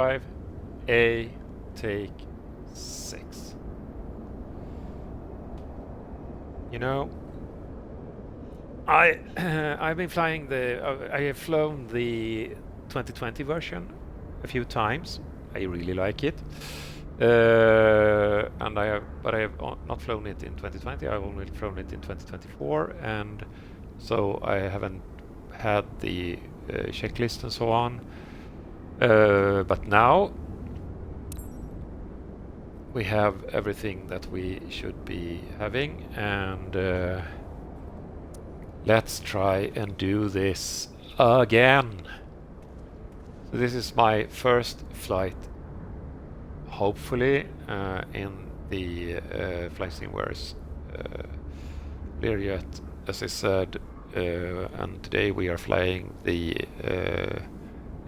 5, A, take 6. You know, I've been flying I have flown the 2020 version a few times. I really like it. But I have not flown it in 2020. I've only flown it in 2024, and so I haven't had the checklist and so on. But now we have everything that we should be having, and let's try and do this again. So this is my first flight, hopefully, in the Fysimware Learjet, as I said, and today we are flying the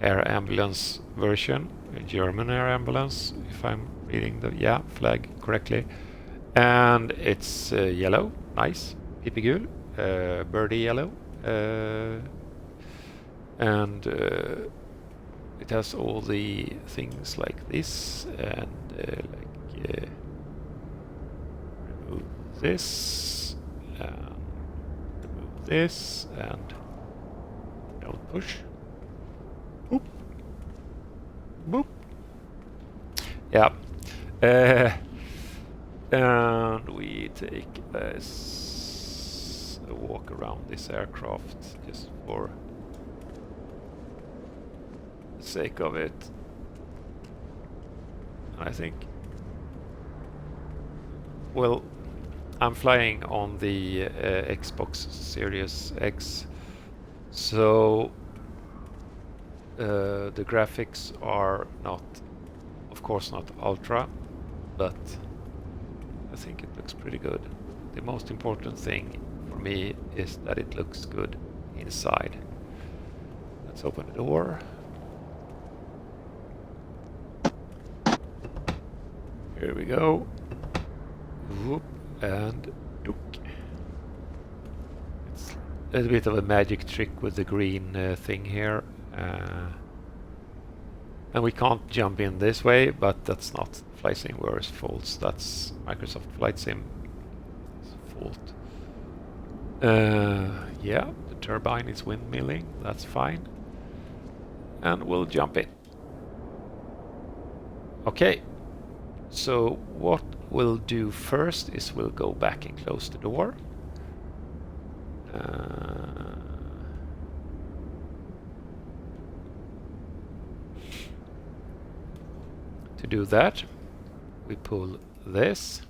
air ambulance version, a German air ambulance, if I'm reading the flag correctly, and it's yellow, nice, pipigul, birdie yellow, and it has all the things like this, and remove this, and remove this, and don't push. Boop. Boop. Yeah. And we take a walk around this aircraft just for the sake of it. I think, well, I'm flying on the Xbox Series X, so the graphics are not, of course, not ultra, but I think it looks pretty good. The most important thing for me is that it looks good inside. Let's open the door. Here we go. Whoop, and look. It's a little bit of a magic trick with the green thing here. And we can't jump in this way, but that's not Fysimware's fault. That's Microsoft Flight Sim's fault. Yeah, the turbine is windmilling. That's fine. And we'll jump in. Okay. So what we'll do first is we'll go back and close the door. To do that, we pull this,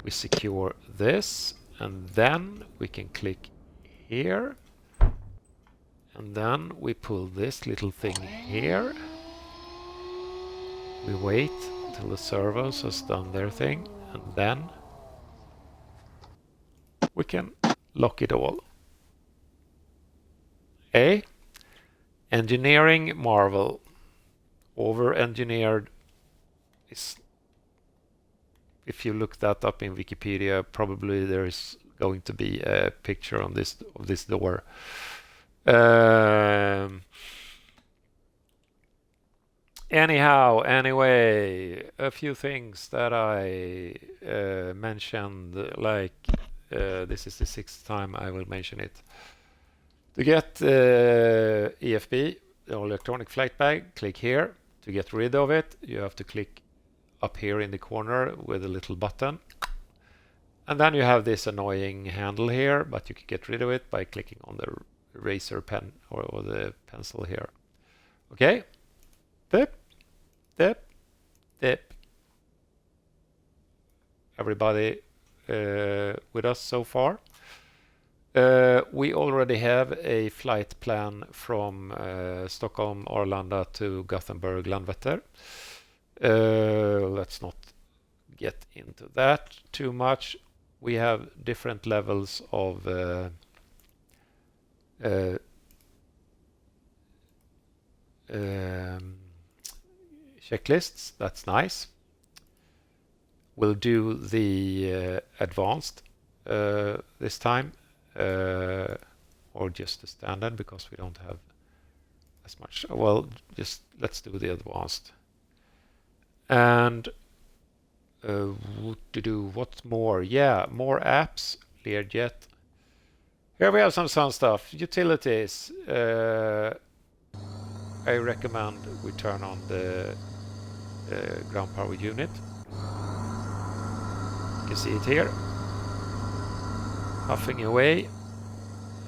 we secure this, and then we can click here, and then we pull this little thing here. We wait until the servos has done their thing, and then we can lock it all. A engineering marvel. Over-engineered is, if you look that up in Wikipedia, probably there is going to be a picture on this of this door. Anyway, a few things that I mentioned, like this is the 6th time I will mention it. To get EFB, the electronic flight bag, click here. To get rid of it, you have to click up here in the corner with a little button. And then you have this annoying handle here, but you can get rid of it by clicking on the eraser pen or the pencil here. Okay? Dip, dip, dip. Everybody with us so far? We already have a flight plan from Stockholm, Arlanda to Gothenburg, Landvetter. Let's not get into that too much. We have different levels of checklists. That's nice. We'll do the advanced this time. Or just the standard, because we don't have as much. Well, just let's do the advanced. And what more? Yeah, more apps. Learjet. Here we have some fun stuff. Utilities. I recommend we turn on the ground power unit. You can see it here. Puffing away.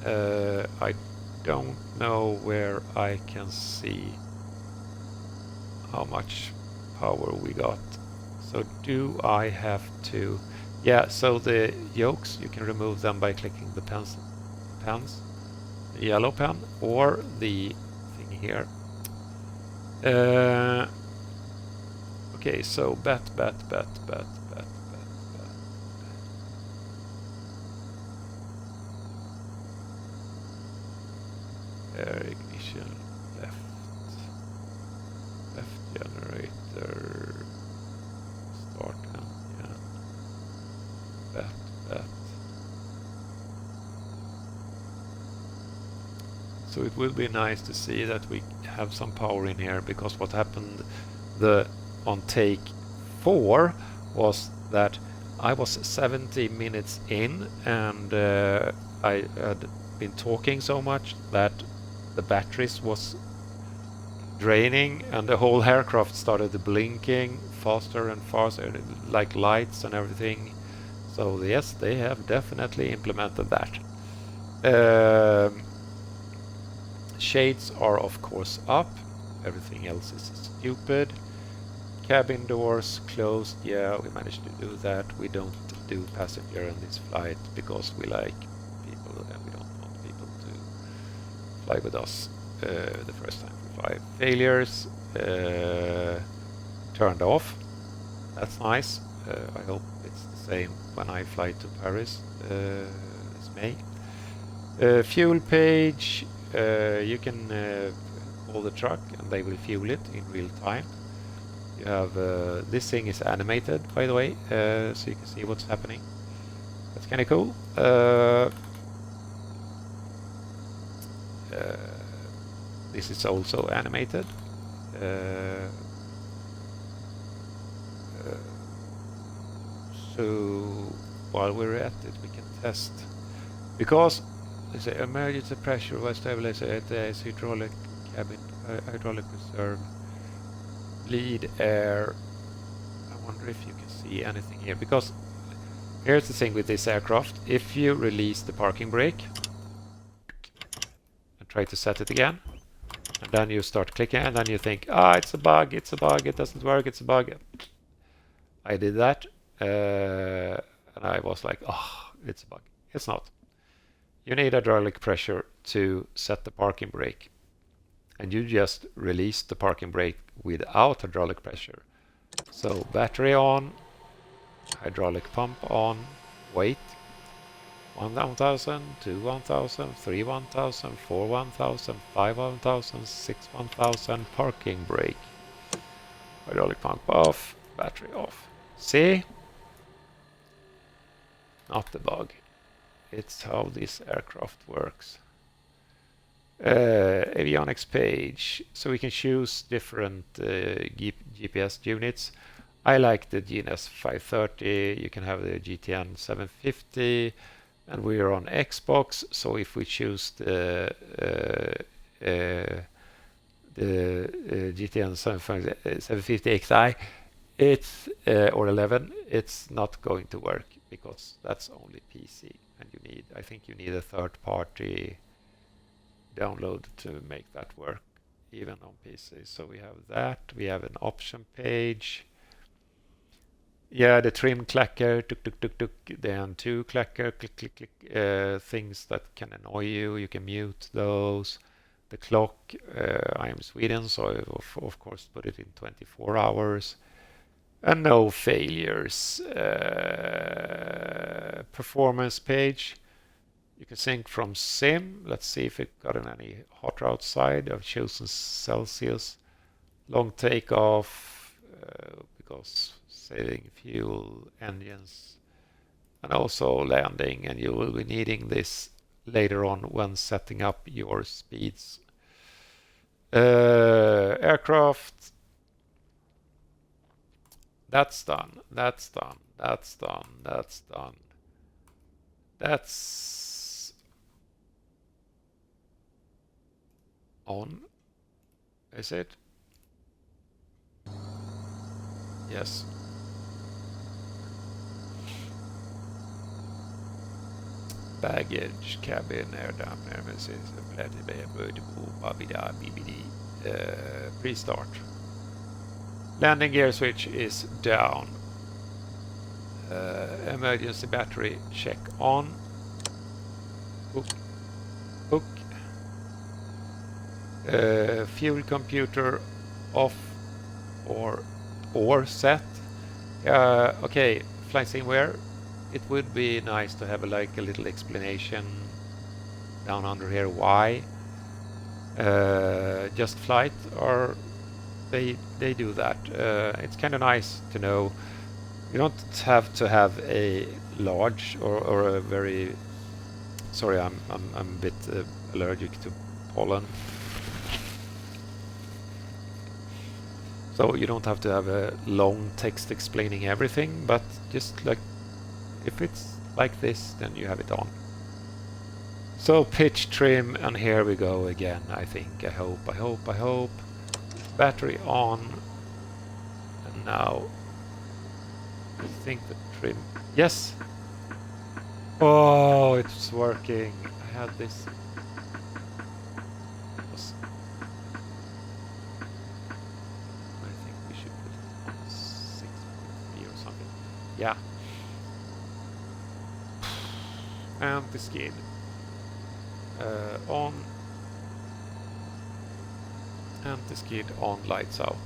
I don't know where I can see how much power we got. So do I have to... Yeah, so the yokes, you can remove them by clicking the pens, the yellow pen, or the thing here. Okay, so bat. Ignition, left generator, start engine, bat. So it will be nice to see that we have some power in here, because what happened on take 4 was that I was 70 minutes in, and I had been talking so much that the batteries was draining, and the whole aircraft started blinking faster and faster, like lights and everything. So yes, they have definitely implemented that. Shades are of course up. Everything else is stupid. Cabin doors closed. Yeah, we managed to do that. We don't do passenger in this flight because we like people and we don't want people to fly with us the first time we fly. Failures turned off. That's nice. I hope it's the same when I fly to Paris this May. Fuel page. You can call the truck and they will fuel it in real time. You have this thing is animated, by the way, so you can see what's happening. That's kind of cool. This is also animated. So while we're at it, we can test, because they say emergency pressure was stabilized at the hydraulic cabin, hydraulic reserve, bleed air. I wonder if you can see anything here, because here's the thing with this aircraft. If you release the parking brake and try to set it again, and then you start clicking, and then you think, it's a bug, it doesn't work, it's a bug. I did that, and I was like, it's a bug. It's not. You need hydraulic pressure to set the parking brake, and you just release the parking brake without hydraulic pressure. So battery on, hydraulic pump on, wait, 1,000, 2, 1,000, 3, 1,000, 4, 1,000, 5, 1,000, 6, 1,000, parking brake, hydraulic pump off, battery off. See? Not the bug. It's how this aircraft works. Avionics page. So we can choose different GPS units. I like the GNS 530. You can have the GTN 750, and we are on Xbox. So if we choose the GTN 750 XI, it's or 11, it's not going to work because that's only PC, and I think you need a third-party download to make that work even on PC. So we have that. We have an option page. Yeah, the trim clacker, tuk tuk tuk tuk, the N2 clacker, click click click, things that can annoy you. You can mute those. The clock, I am Sweden, so I of course put it in 24 hours. And no failures. Performance page. You can sync from sim. Let's see if it got any hotter outside. I've chosen Celsius. Long takeoff because saving fuel, engines, and also landing. And you will be needing this later on when setting up your speeds. Aircraft. That's done. That's done. That's done. That's done. That's on. Is it? Yes. Baggage, cabin, air down, pre-start. Landing gear switch is down. Emergency battery check on. Hook. Fuel computer off or set. Okay, Fysimware. It would be nice to have like a little explanation down under here why. Just flight, or they do that. It's kind of nice to know. You don't have to have a large or a very. Sorry, I'm a bit allergic to pollen. So you don't have to have a long text explaining everything, but just like if it's like this, then you have it on. So pitch trim, and here we go again. I think, I hope. Battery on, and now I think the trim. Yes. Oh, it's working. I had this. Yeah. And the skid. On. And the skid on, lights out.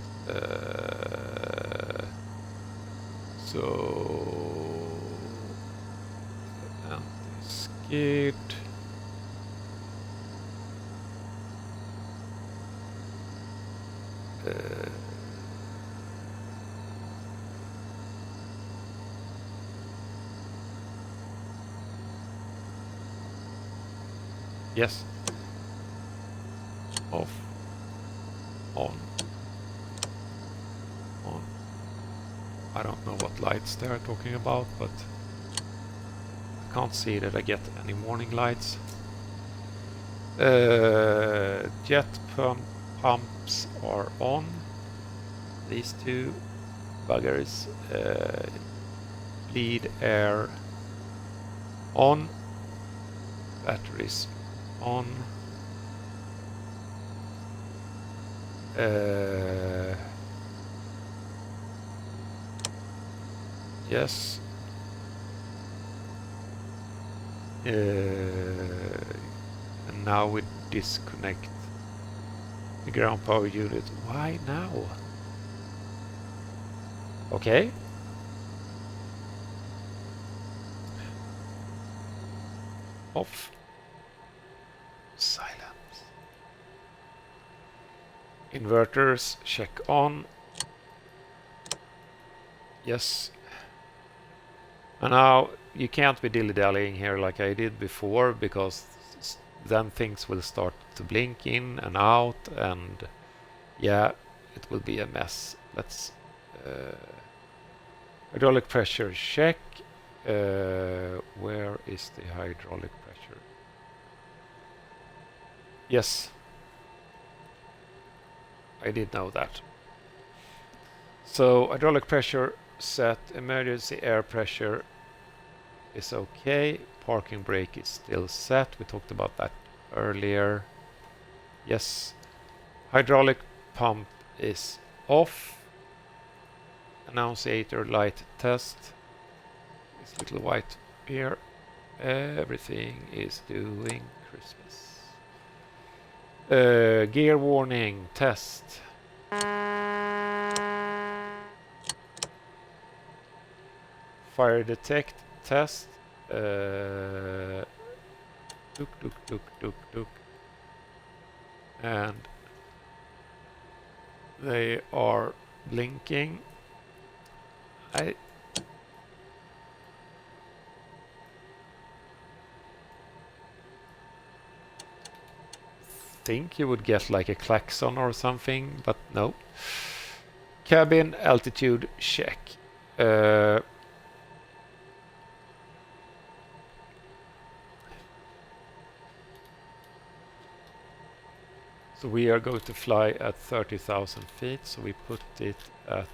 So. And the skid. Yes. Off. On. On. I don't know what lights they are talking about, but I can't see that I get any warning lights. Jet pumps are on. These two buggers. Bleed air on. Batteries on. Yes. And now we disconnect the ground power unit. Why now? Okay. Off. Silence. Inverters check on. Yes. And now you can't be dilly-dallying here like I did before, because then things will start to blink in and out, and yeah, it will be a mess. Let's hydraulic pressure check. Where is the hydraulic pressure? Yes, I did know that. So hydraulic pressure set, emergency air pressure is okay, parking brake is still set, we talked about that earlier. Yes, hydraulic pump is off, annunciator light test, this little white here, everything is doing Christmas. Gear warning test. Fire detect test. Look. And they are blinking. I think you would get like a klaxon or something, but no. Cabin altitude check. So we are going to fly at 30,000 feet, so we put it at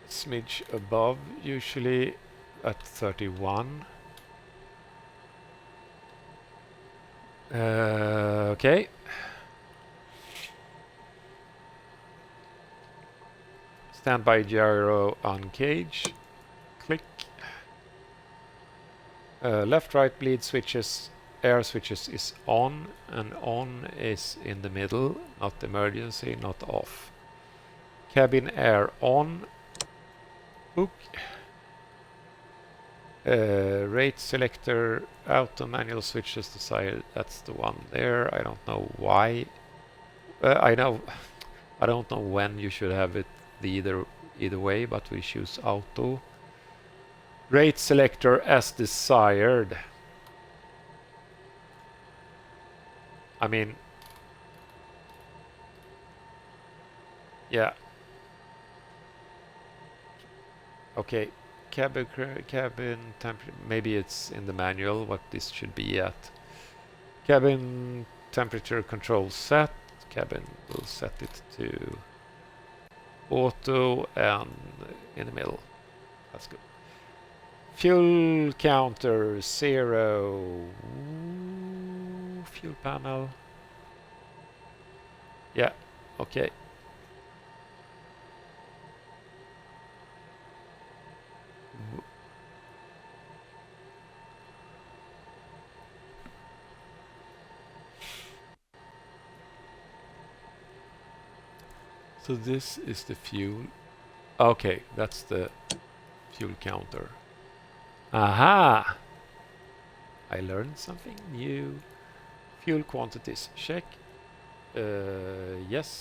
a smidge above, usually at 31. Okay. Standby gyro on cage. Click. Left right bleed switches, air switches is on, and on is in the middle, not emergency, not off. Cabin air on. Book. Rate selector, auto manual switches desired. That's the one there. I don't know why. I don't know when you should have it either way, but we choose auto. Rate selector as desired. I mean, yeah. Okay, cabin temperature. Maybe it's in the manual what this should be at. Cabin temperature control set. Cabin will set it to auto and in the middle. That's good. Fuel counter 0. Fuel panel. Yeah, okay. So this is the fuel. Okay, that's the fuel counter. Aha! I learned something new. Fuel quantities, check. Yes.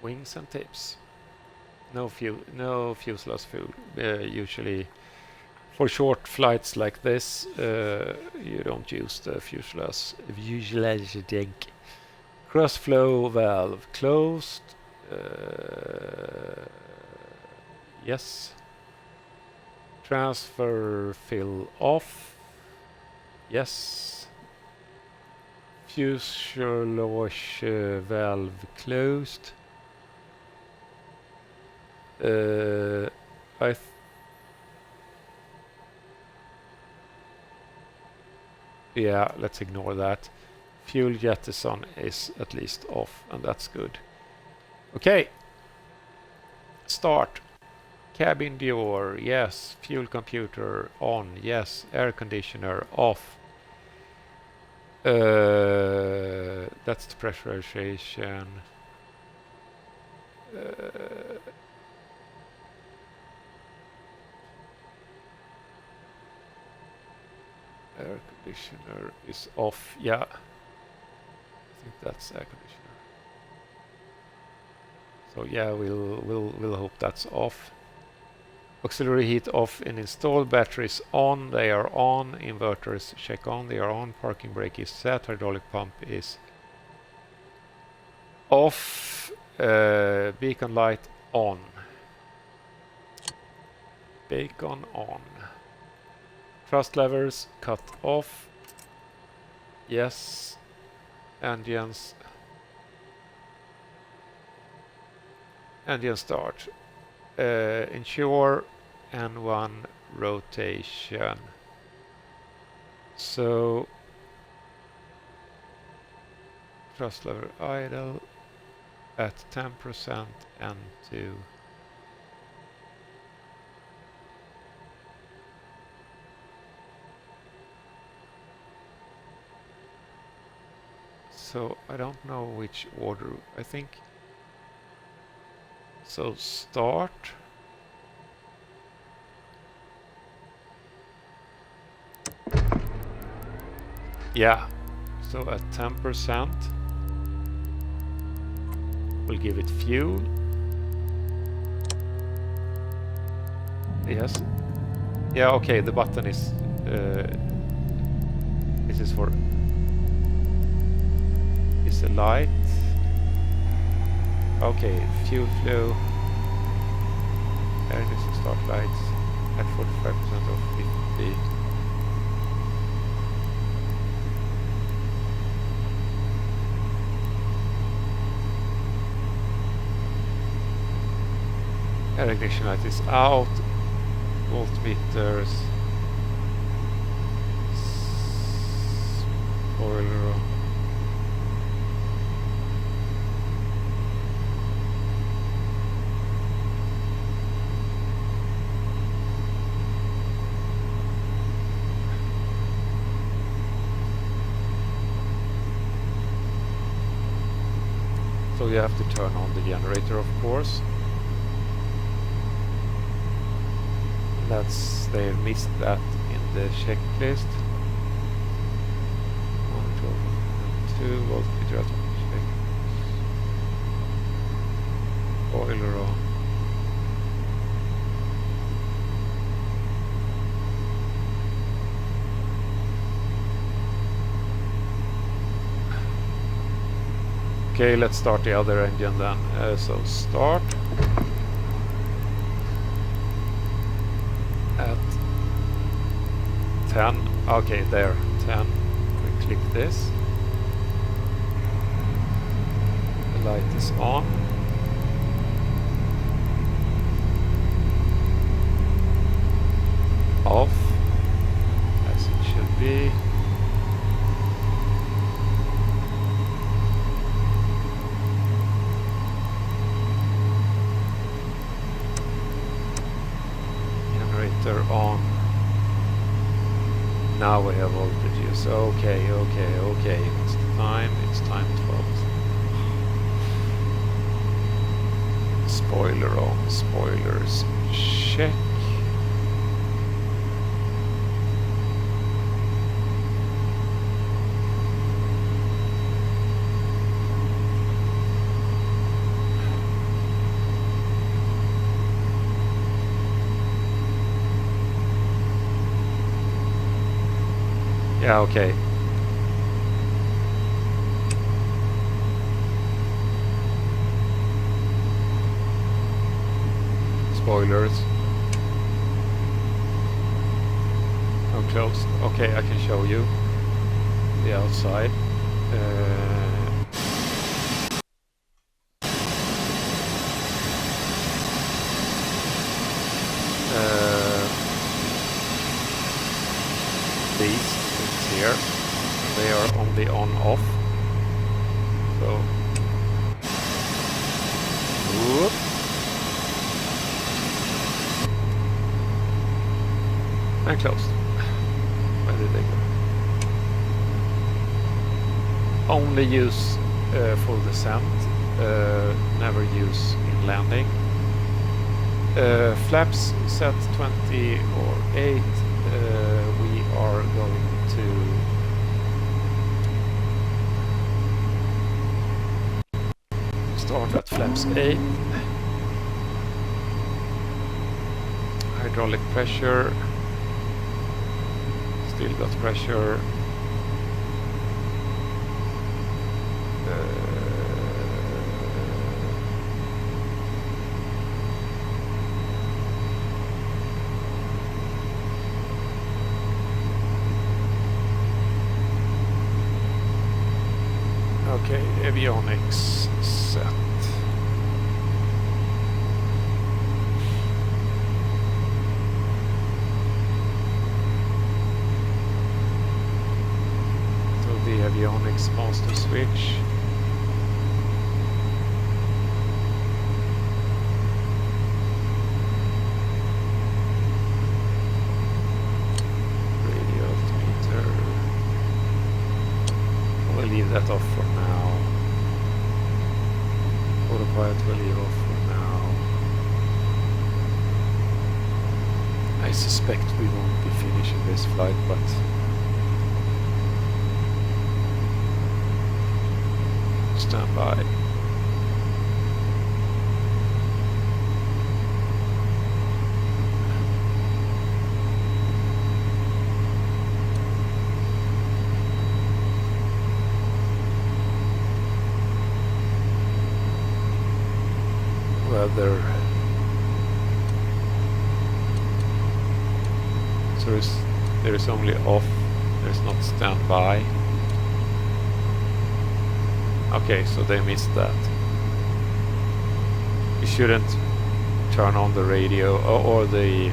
Wings and tips. No fuselage fuel. Usually, for short flights like this, you don't use the fuselage tank. Cross flow valve closed. Yes. Transfer fill off. Yes. Fuselage valve closed. Yeah, let's ignore that. Fuel jettison is at least off, and that's good. Okay. Start. Cabin door, yes. Fuel computer on, yes. Air conditioner off. That's the pressurization. Air conditioner is off. Yeah, I think that's air conditioner. So yeah, we'll hope that's off. Auxiliary heat off and installed. Batteries on. They are on. Inverters check on. They are on. Parking brake is set. Hydraulic pump is off. Beacon light on. Beacon on. Thrust levers cut off. Yes. Engines. Engine start. Ensure N1 rotation. So thrust lever idle at 10% N2. So I don't know which order. I think so. Start. Yeah. So at 10%, we'll give it fuel. Yes. Yeah, okay, the button is... this is for... is a light. Okay, fuel flow. Air ignition start lights at 45% of 50. Air ignition light is out. Voltmeters. Spoiler. So you have to turn on the generator, of course. They missed that in the checklist. 2 voltmeter at check. Boiler on. Okay, let's start the other engine then. So start. At 10. Okay, there. 10. We click this. The light is on. Off. As it should be. Generator on. Now we have voltages. Okay. It's time 12. Spoiler on. Spoilers check. Yeah, okay. Spoilers. Oh, closed. Okay, I can show you the outside. These things here, they are only on off. So, whoop. And closed. Where did they go? Only use for descent, never use in landing. Flaps set 20 or 8. We are going to start at flaps 8. Hydraulic pressure. Still got pressure. Okay, avionics set. So the avionics master switch. Radio altimeter. We'll leave that off for now. Autopilot will leave off for now. I suspect we won't be finishing this flight, but stand by. weather. So there is only off, there's not standby. Okay, so they missed that. You shouldn't turn on the radio or the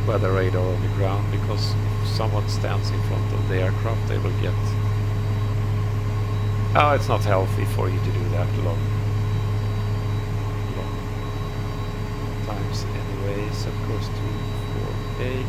weather radar on the ground, because if someone stands in front of the aircraft, they will get... Oh, it's not healthy for you to do that long times anyway. So of course 248.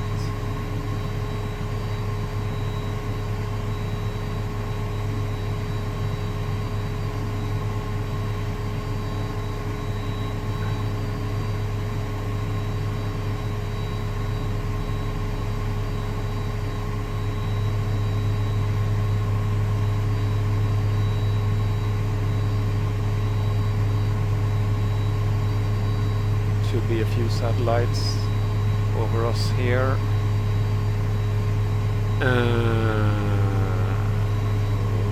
Should be a few satellites over us here. We'll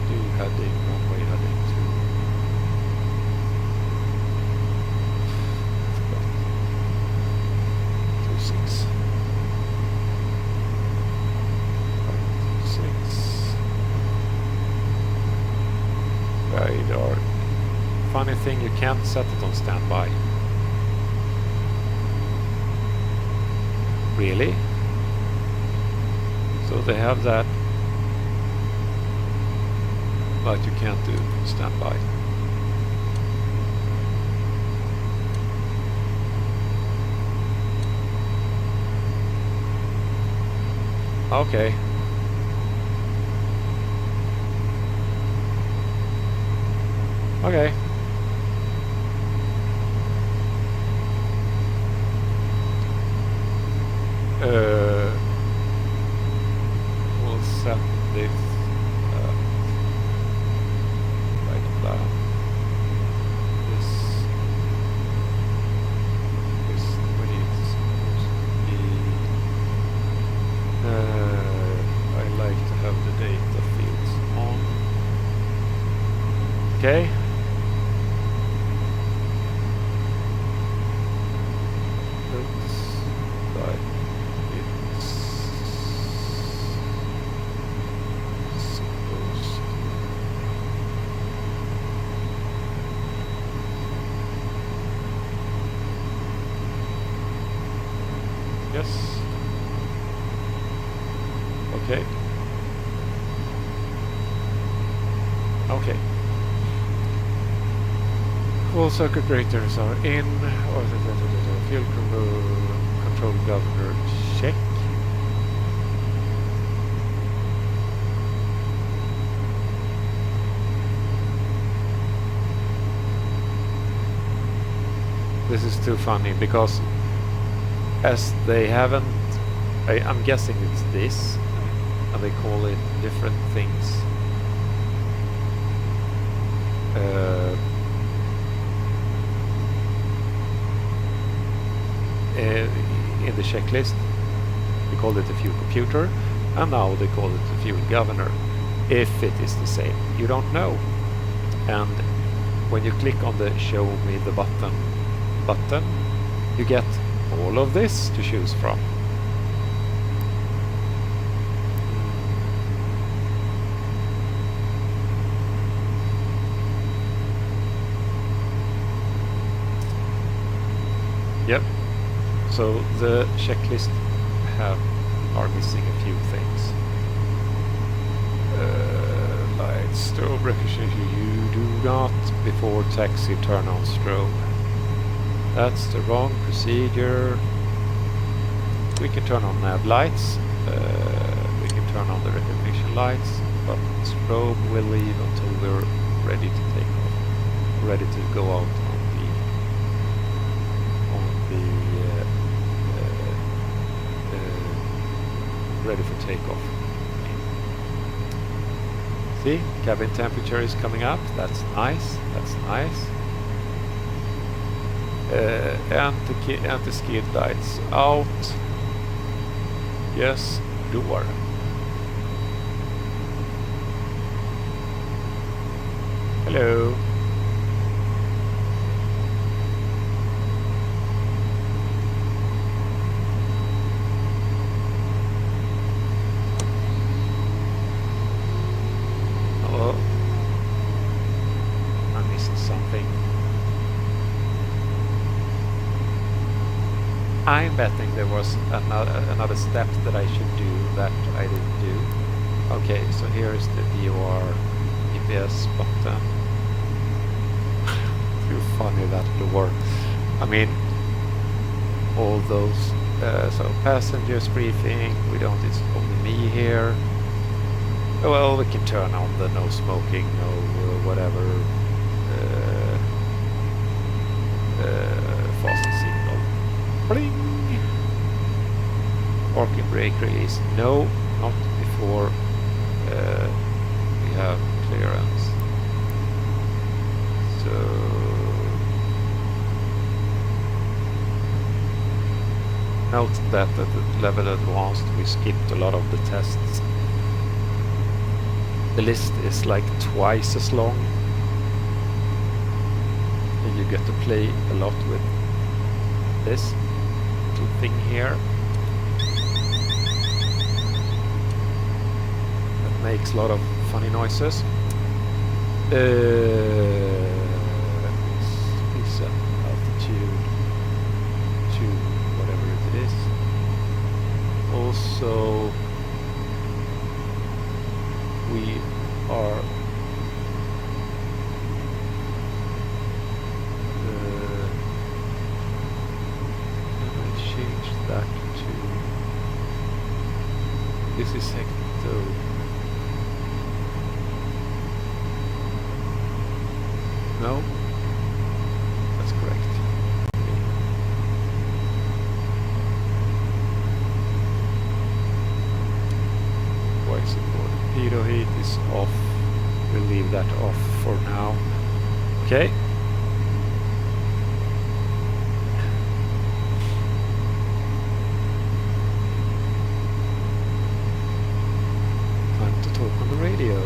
do heading, runway heading to... I forgot. 26. 26. Radar. Funny thing, you can't set it on standby. Really? So they have that, but you can't do standby. Okay. Okay. We'll set this right down. This when it's supposed to be. I like to have the data fields on. Okay. Yes. Okay. Okay. All circuit breakers are in. Or the field control governor check. This is too funny because as they haven't, I'm guessing it's this, and they call it different things. In the checklist, we called it a fuel computer, and now they call it a fuel governor. If it is the same, you don't know. And when you click on the show me the button, you get all of this to choose from. Yep. So the checklist are missing a few things. Lights, strobe recognition. You do not before taxi turn on strobe. That's the wrong procedure. We can turn on nav lights. We can turn on the recognition lights, but strobe will leave until we're ready to take off, ready to go out ready for takeoff. See, cabin temperature is coming up. That's nice. That's nice. Anti-skid lights out. Yes, door. Hello. I'm betting there was another step that I should do that I didn't do. Okay, so here is the DOR GPS button. Too funny that door. I mean, all those. So passengers briefing. We don't. It's only me here. Well, we can turn on the no smoking, no whatever. Fast signal. Bling. Parking brake release. No, not before we have clearance. So note that at the level advanced we skipped a lot of the tests. The list is like twice as long, and you get to play a lot with this little thing here. That makes a lot of funny noises. Set altitude to whatever it is. Also, we are I changed that to this is hecto. No, that's correct. Twice important. Pitot heat is off. We'll leave that off for now. Okay. Time to talk on the radio.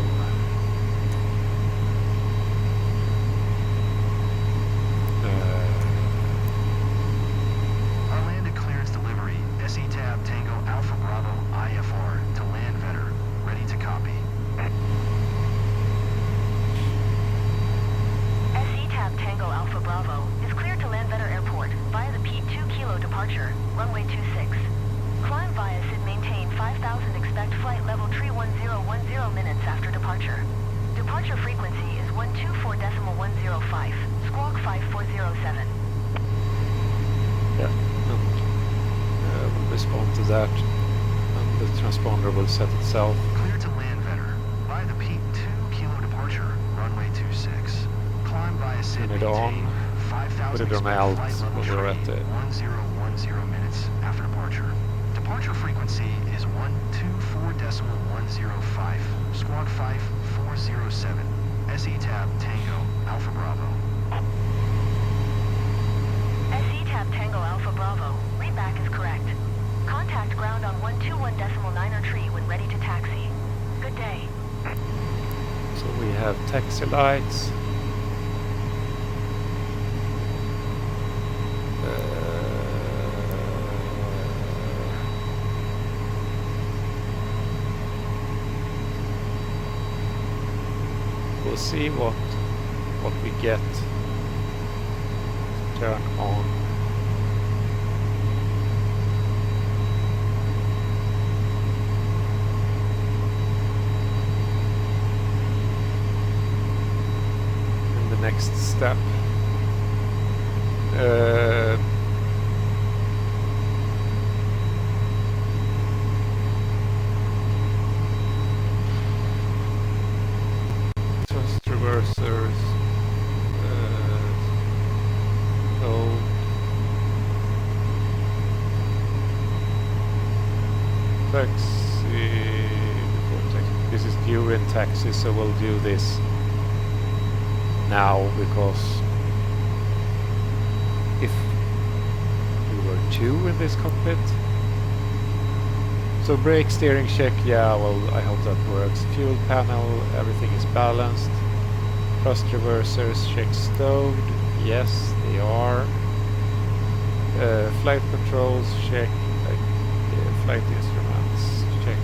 Respond to that, and the transponder will set itself. Clear to land Vetter. By the Pete 2 kilo departure, runway 26. Climb via Sid. Turn it on. Put it on alt when we're at the 1010 minutes after departure. Departure frequency is 124.105. Squawk 5407. SE tab Tango Alpha Bravo. SE tab Tango Alpha Bravo. Readback is correct. Contact ground on 121.9er tree when ready to taxi. Good day. So we have taxi lights. We'll see what we get. Turn on. Next step. Thrust reversers. Taxi. This is during taxi, so we'll do this now, because if we were two in this cockpit. So brake, steering check, yeah, well, I hope that works. Fuel panel, everything is balanced. Thrust reversers, check stowed, yes, they are. Flight controls, check. Flight instruments, check.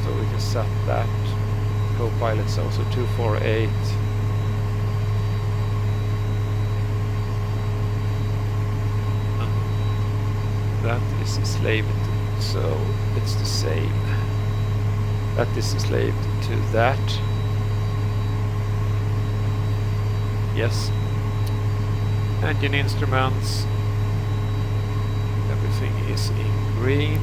So we can set that. Co-pilot's also 248. And That is enslaved, so it's the same. That is enslaved to that. Yes. Engine instruments. Everything is in green.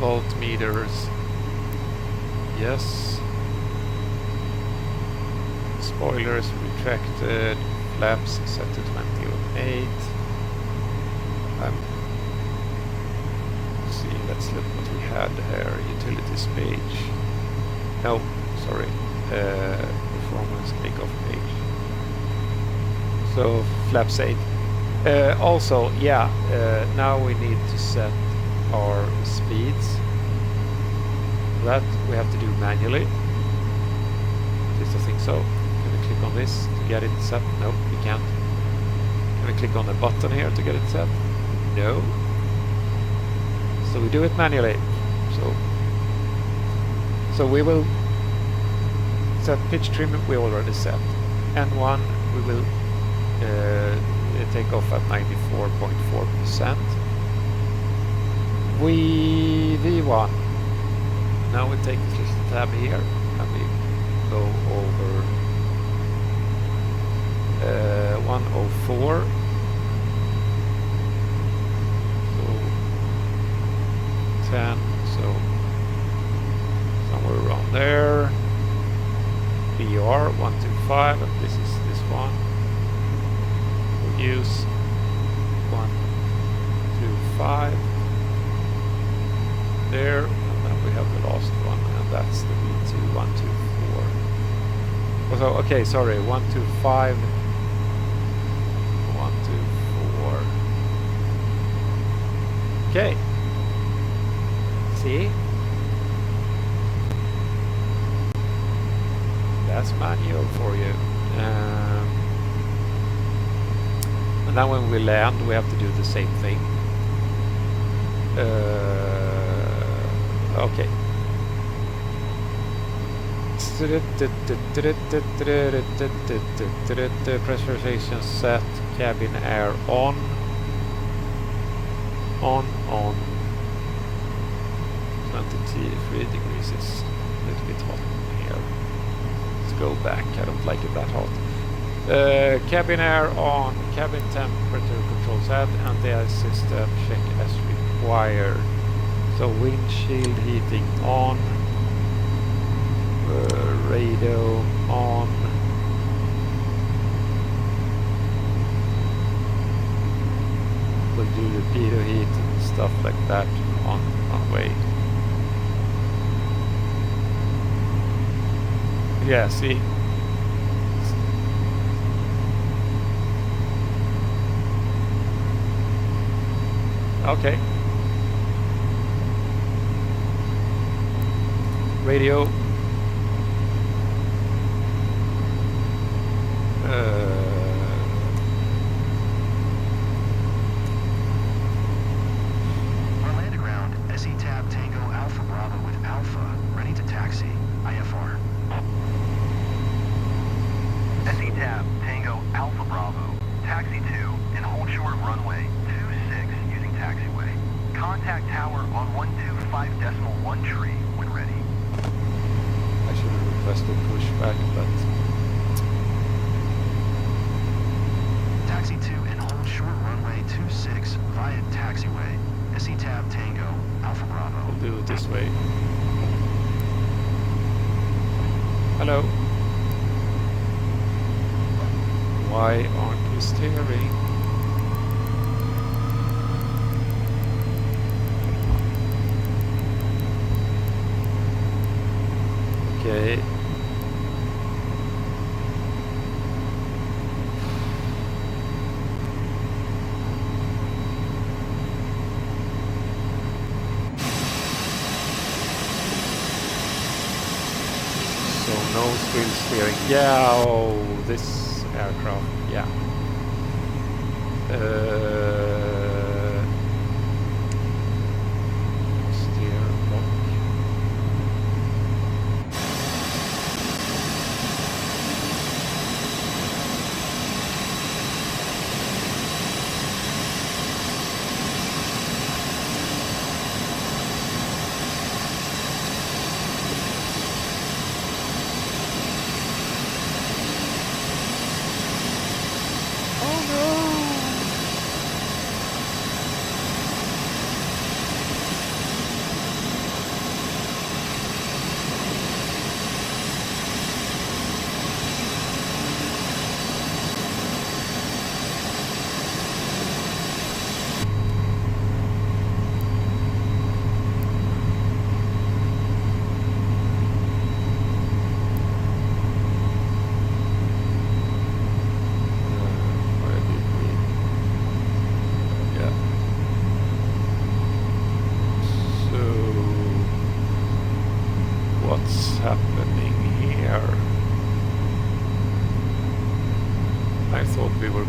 Voltmeters. Yes. Spoilers retracted. Flaps set to 2008. See, let's look what we had here. Utilities page. No, sorry. Performance takeoff page. So flaps 8. Also, yeah, now we need to set our speeds. That we have to do manually. At least I think so. Can we click on this to get it set? No, we can't. Can we click on the button here to get it set? No. So we do it manually. So we will set pitch trim. We already set. N1 we will take off at 94.4%. V1. Now we take this little tab here and we go over 104. So 10. So somewhere around there. BR 125, and this is this one. We'll use 125 there, and then we have the last one, and that's the V2 124. Oh, so okay, sorry, 125, 124. Okay. See? That's manual for you. And then when we land, we have to do the same thing. Okay. Pressurization set, cabin air on. On. 23 degrees is a little bit hot here. Let's go back. I don't like it that hot. Cabin air on, cabin temperature control set, and the system check as required. So windshield heating on, radio on. We'll do the pitot heat and stuff like that on way. Yeah, see. Okay. Radio. On land to ground, SE tab Tango Alpha Bravo with Alpha, ready to taxi, IFR. SE tab Tango Alpha Bravo, taxi 2 and hold short runway 26 using taxiway. Contact tower on 125.1 tree when ready. I should have requested pushback, but Taxi 2 and hold short runway 26 via taxiway. SE tab Tango Alpha Bravo. we'll do it this way. Hello. Why aren't you steering? Okay. So nose wheel steering. Yeah, oh, this aircraft. Yeah. Steer lock.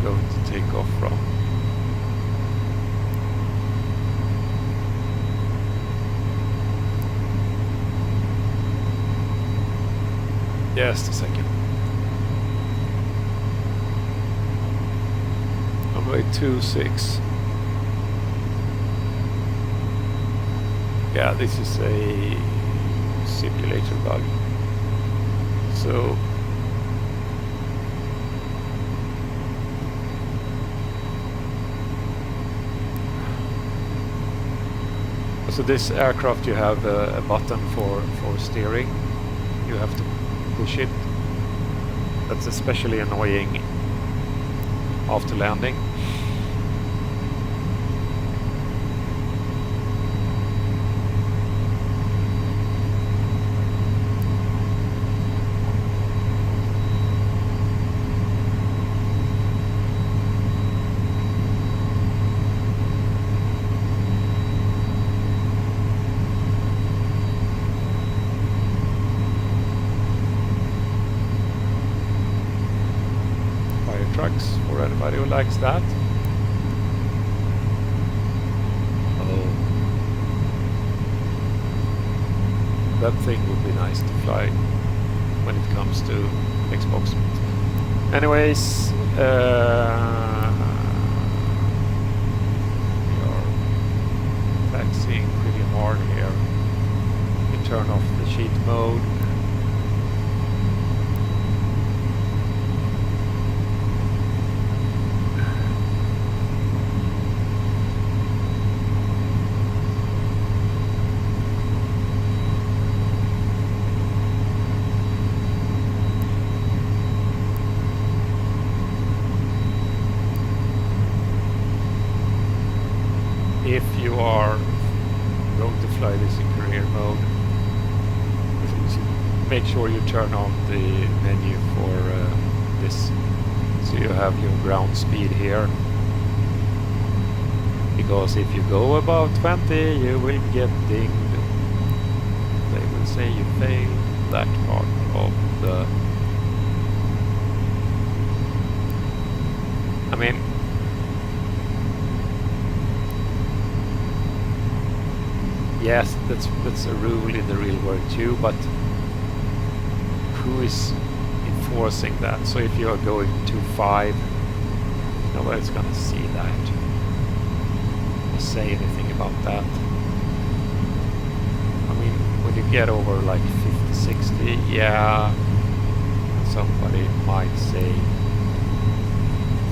going to take off from. Just a second. Runway 26. Yeah, this is a simulator bug. So this aircraft, you have a button for steering. You have to push it. That's especially annoying after landing. Trucks for anybody who likes that. Oh, that thing would be nice to fly when it comes to Xbox. Anyways, we are taxiing pretty hard here. We turn off the cheat mode. If you are going to fly this in career mode, make sure you turn on the menu for this, so you have your ground speed here, because if you go above 20 you will get dinged. They will say you failed that part of the... I mean, yes, that's a rule in the real world too, but who is enforcing that? So if you are going to 5, nobody's gonna see that or say anything about that. I mean, when you get over like 50, 60, yeah, somebody might say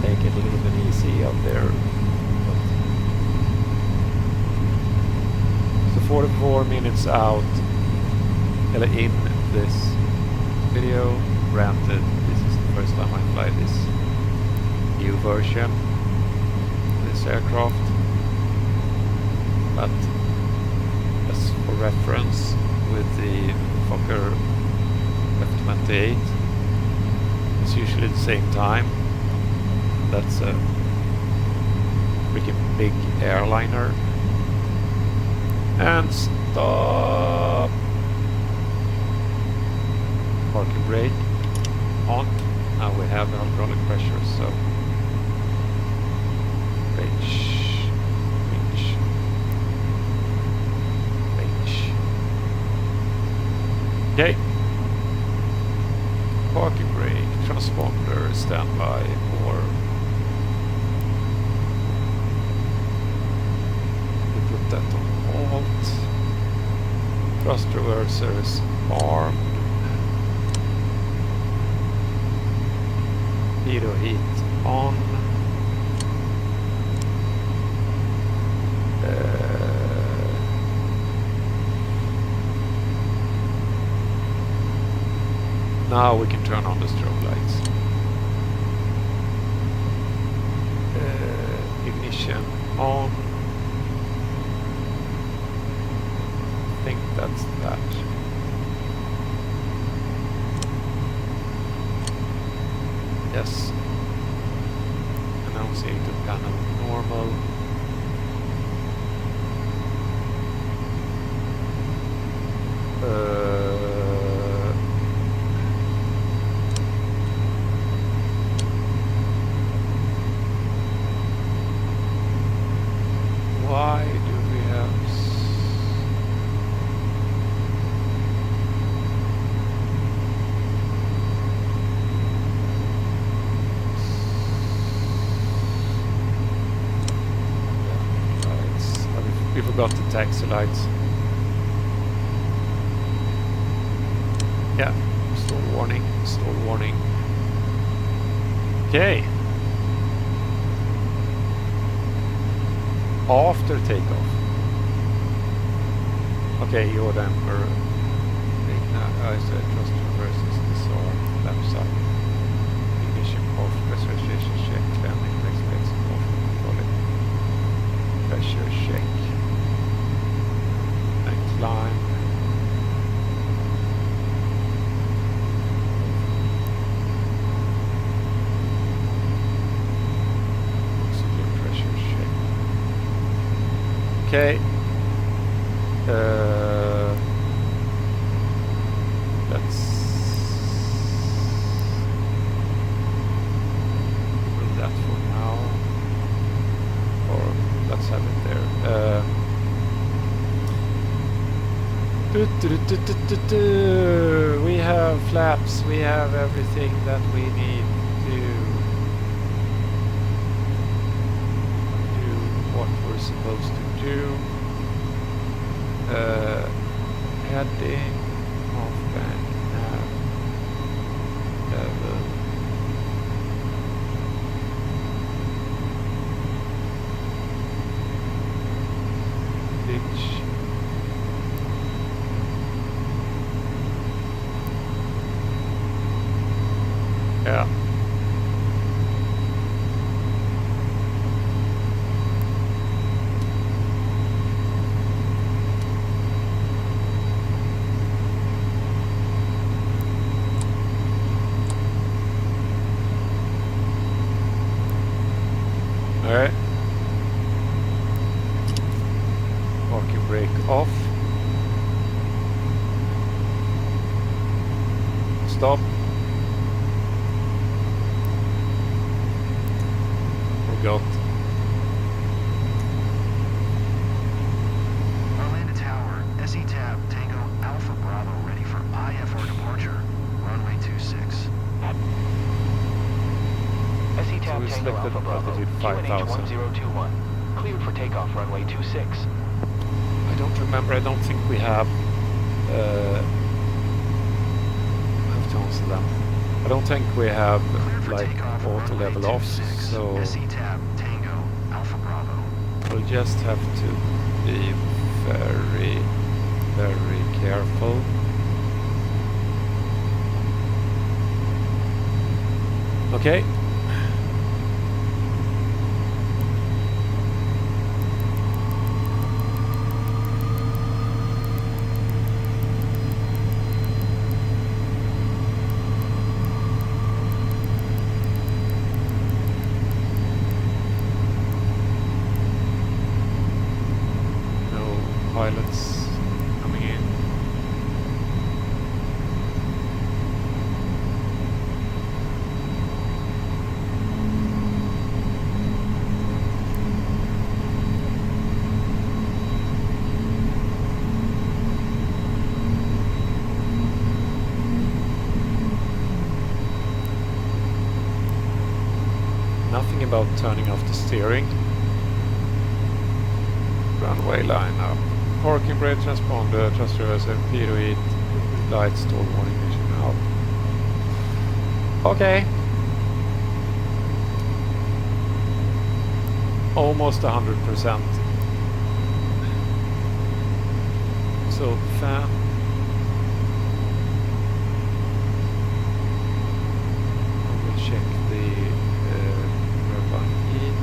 take it a little bit easy up there. 44 minutes out in this video. Granted, this is the first time I fly this new version of this aircraft, but as for reference, with the Fokker F-28, it's usually the same time. That's a freaking big airliner. And stop. Parking brake on. Now we have the hydraulic pressure, so range. Okay. Parking brake, transponder, standby, or we put that on alt. Thrust reversers armed. Pitot heat on. Now we can turn on the strobe lights. Ignition on. I think that's that. Yes. Annunciator panel normal. forgot the taxi lights. Yeah, stall warning, stall warning. Okay. After takeoff. Okay, Jordan, I said trust versus disarm, left side. Ignition off, pressurization check, landing, exits off, control. Pressure check. And climb. Oxygen pressure check. Okay. Let's do that for now, or let's have it there. We have flaps, we have everything that we need to do what we're supposed to do. Heading off bank nav level. Pitch. Yeah. Alright. Parking brake off. Stop. Forgot. Orlando Tower, SE Tab, Tango Alpha Bravo, ready for IFR departure. Runway 26. SE So Tab we Tango selected Alpha Bravo, altitude QNH 5000. 1021. Cleared for takeoff runway 26. I don't remember, I don't think we have to answer them. I don't think we have Cleared for like takeoff, auto runway level off, 26. so SE Tab, Tango Alpha Bravo. we'll just have to be very, very careful. Okay. No pilots coming in. Nothing about turning off the steering. Runway line up. Parking brake transponder, thrust reverser, pitot heat, lights, stall warning mission out. Okay. Almost 100%. So fan. I will check the turbine heat.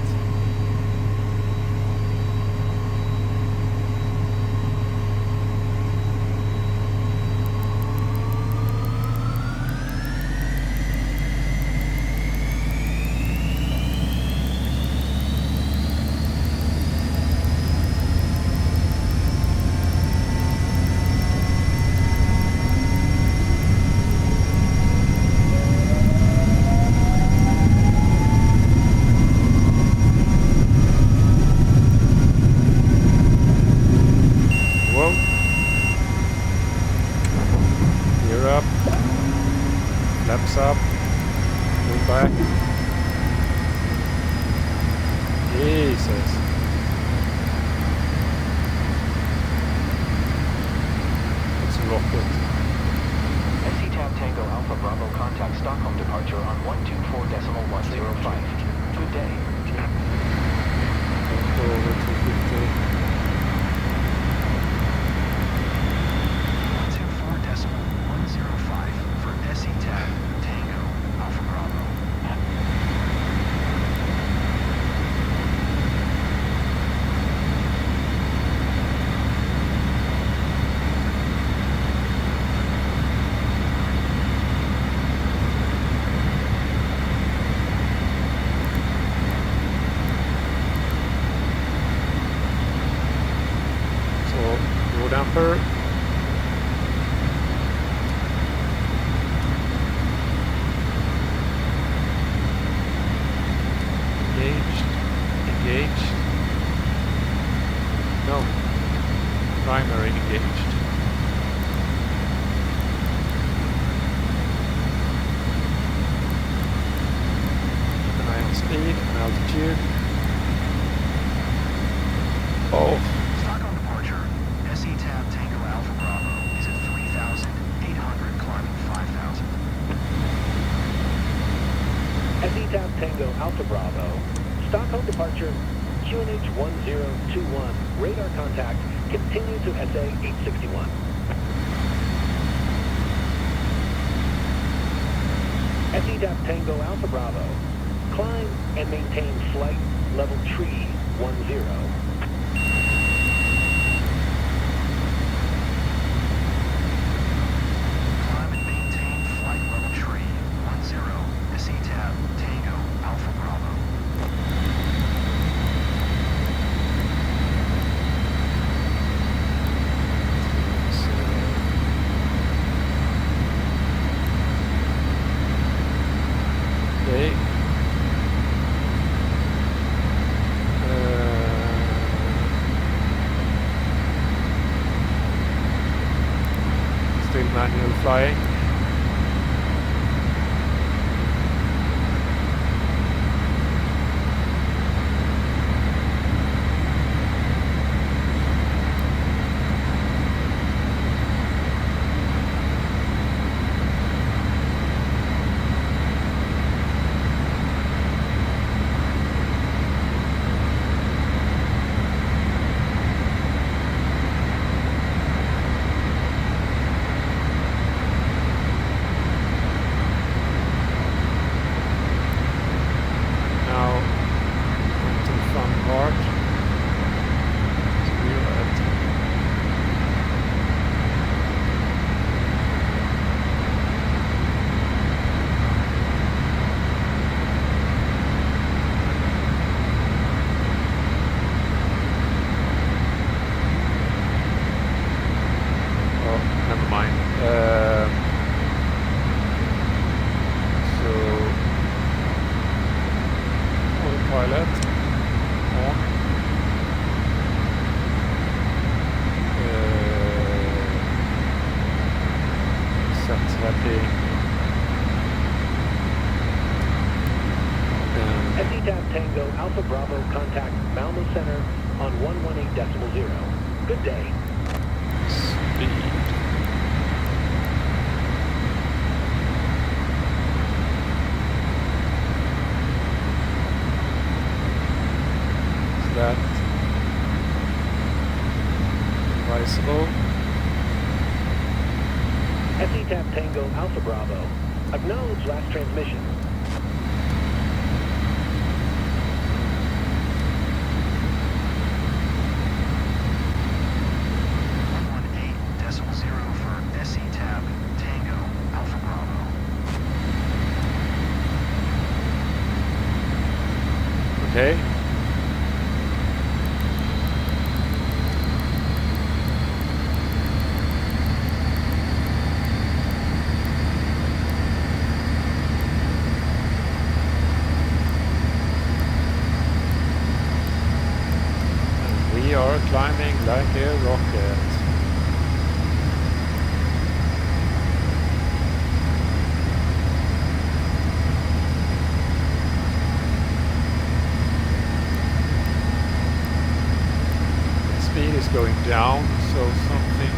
Whoa. Gear up. Flaps up. Move back. Jesus. jumper. Engaged. No. Primary engaged. Keep an eye on speed and altitude. Oh. Stockholm departure. SE tab Tango Alpha Bravo is at 3,800, climbing 5,000. SE tab Tango Alpha Bravo. Stockholm departure. QNH 1021. Radar contact. Continue to SA 861. SE tab Tango Alpha Bravo. Climb and maintain flight level tree 10. Climb and maintain flight level tree 10. SE tab Tango Alpha Bravo. Okay. Still manual flying. Tango Alpha Bravo, contact Malmo Center on 118.0. Good day. Speed. Is that advisable? SE-TAP Tango Alpha Bravo. Acknowledge last transmission. Okay. And we are climbing like a rocket. Speed is going down, so something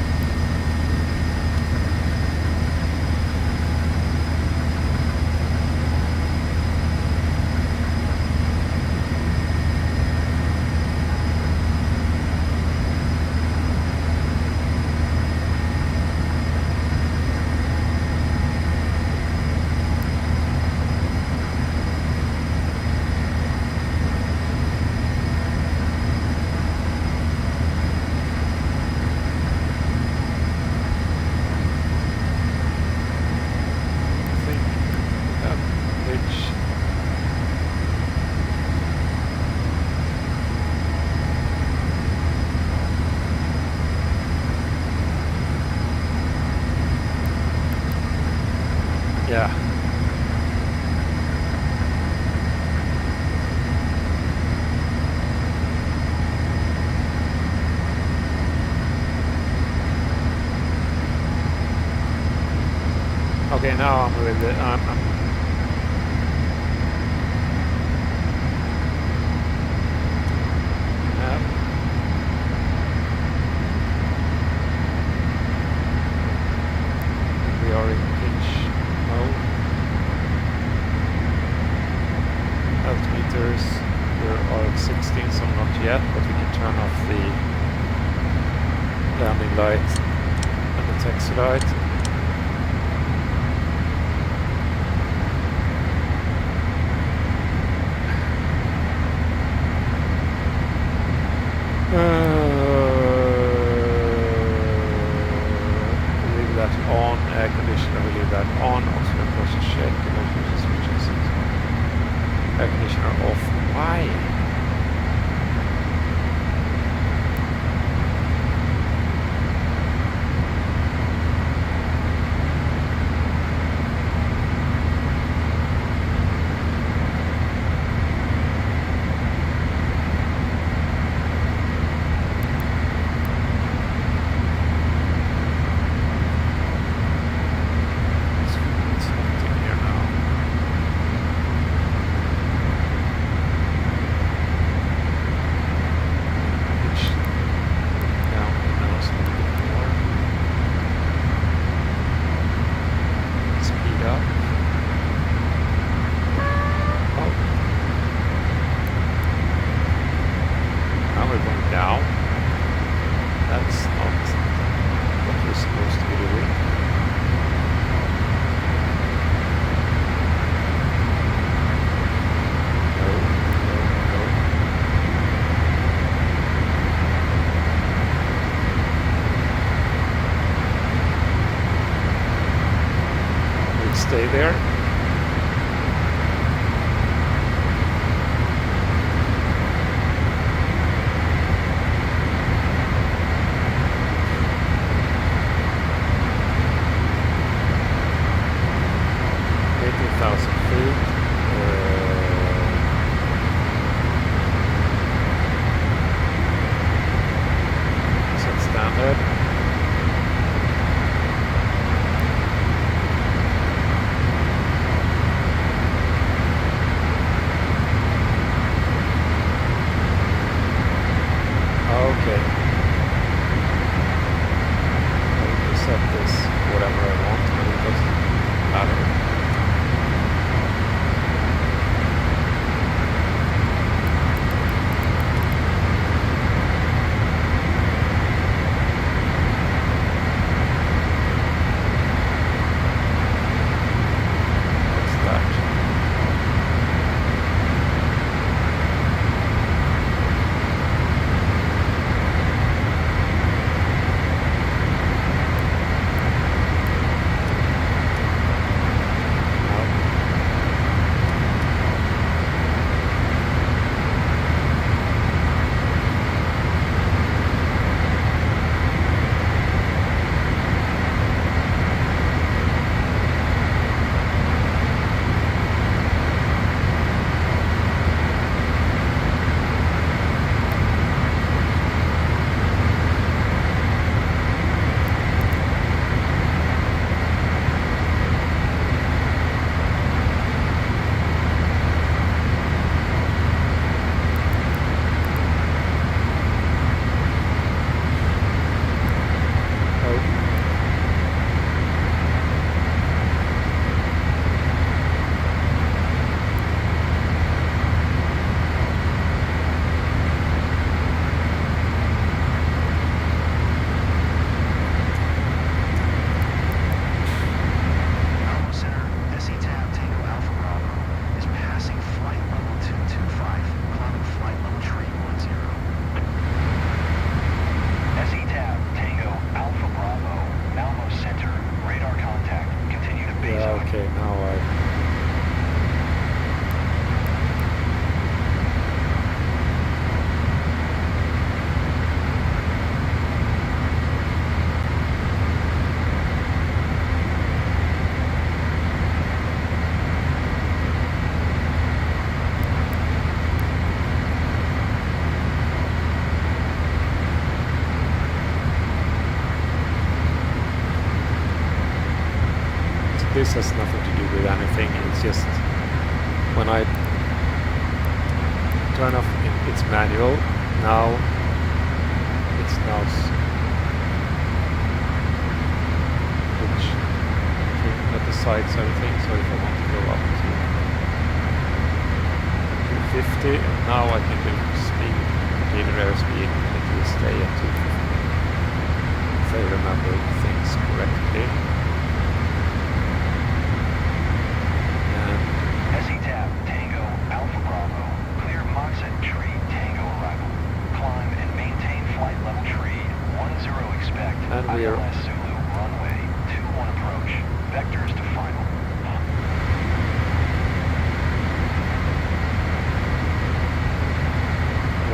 Okay, now I'm with it. We are in pitch mode. Altimeters, we are at 16, so not yet, but we can turn off the landing light and the taxi light. Leave that on, air conditioner, we leave that on, oxygen pressure check, emergency switches, air conditioner off. Why? Stay there. this has nothing to do with anything. It's just when I turn off its manual, now it's now which trim at the sides everything. So if I want to go up to 250, and now I can do speed, continuous airspeed, and it will stay at 250 if I remember things correctly. SETAP Tango Alpha Bravo. Clear Moxet tree Tango arrival. Climb and maintain flight level tree 10 expect. And we are ILS Zulu runway 21 approach. Vectors to final.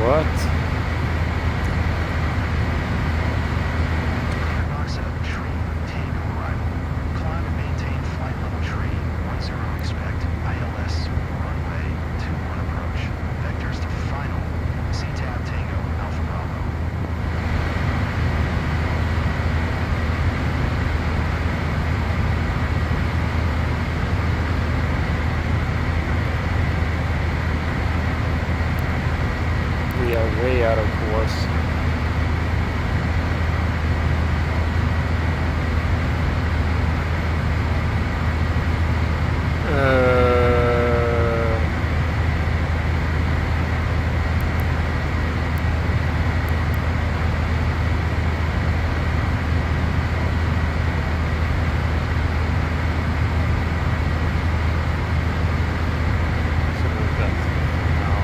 what? Clear Moxet tree Tango arrival. Climb and maintain flight level tree 10 expect. ILS runway 21 approach. Vectors to final. SETAP Tango Alpha Bravo. We are way out of course. So move that for now.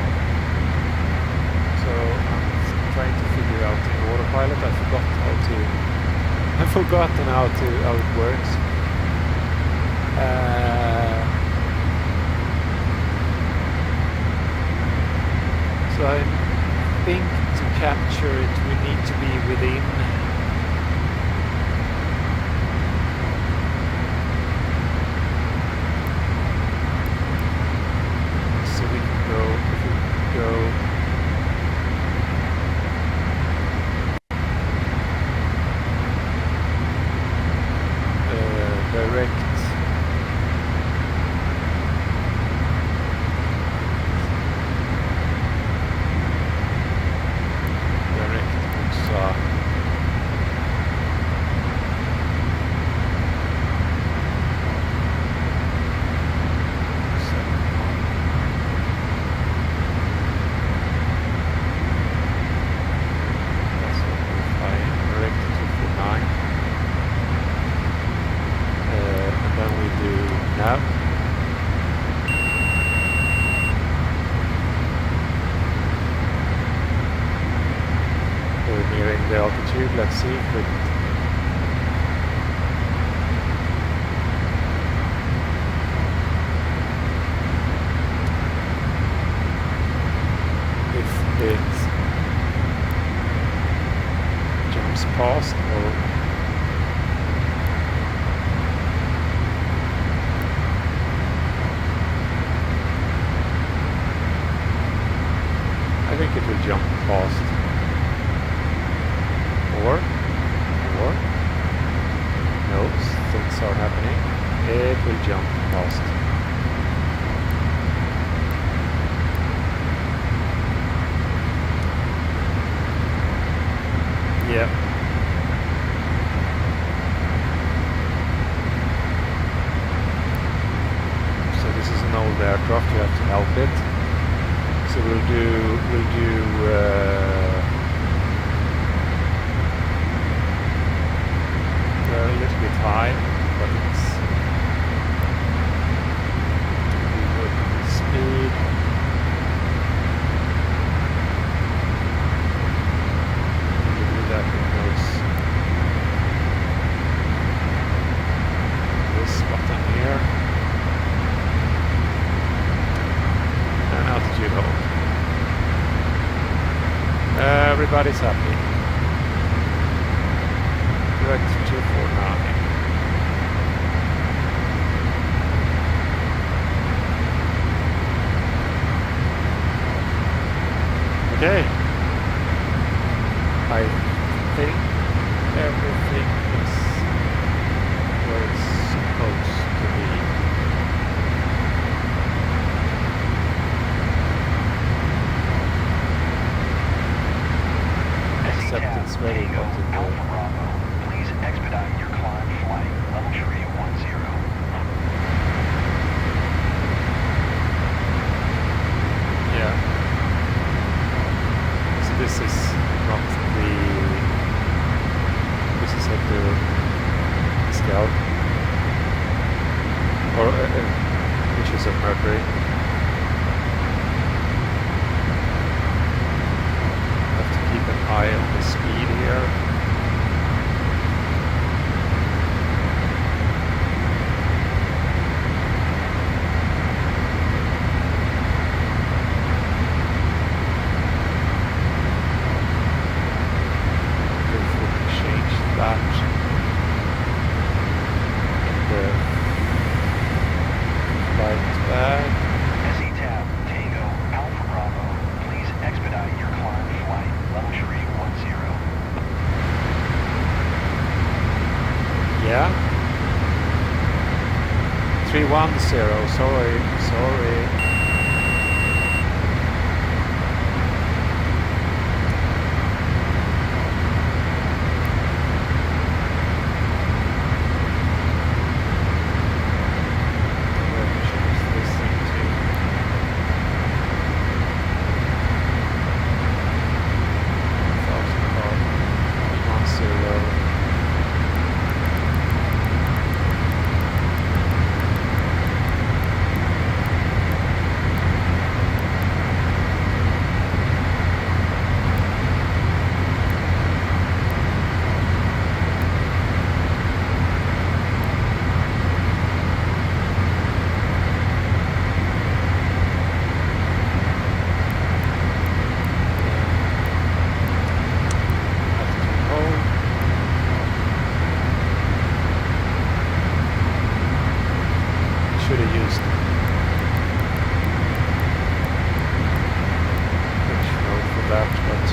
So I'm trying to figure out the autopilot. I've forgotten how it works. So I think to capture it we need to be within so we can go if we go direct Buxa. That's what we're flying direct to 249. And then we do nav. We're nearing the altitude. Let's see if we it jumps past or I think it will jump past. Or no, things are happening. It will jump past. Yeah. So this is an old aircraft, you have to help it. So we'll do we're a little bit high, but it's we work with speed. We do that with this button here. And altitude hold. Everybody's happy. Direct 249. Okay. I think everything is where it's supposed to be. It's very Tango hot in Alpha there. Bravo, please expedite your climb flight, level tree 10. Yeah. So this is not the... This is at the Scout. Or which is at Mercury. Have to keep an eye on the speed here. Yeah. 310, sorry. Should have used pitch mode for that, but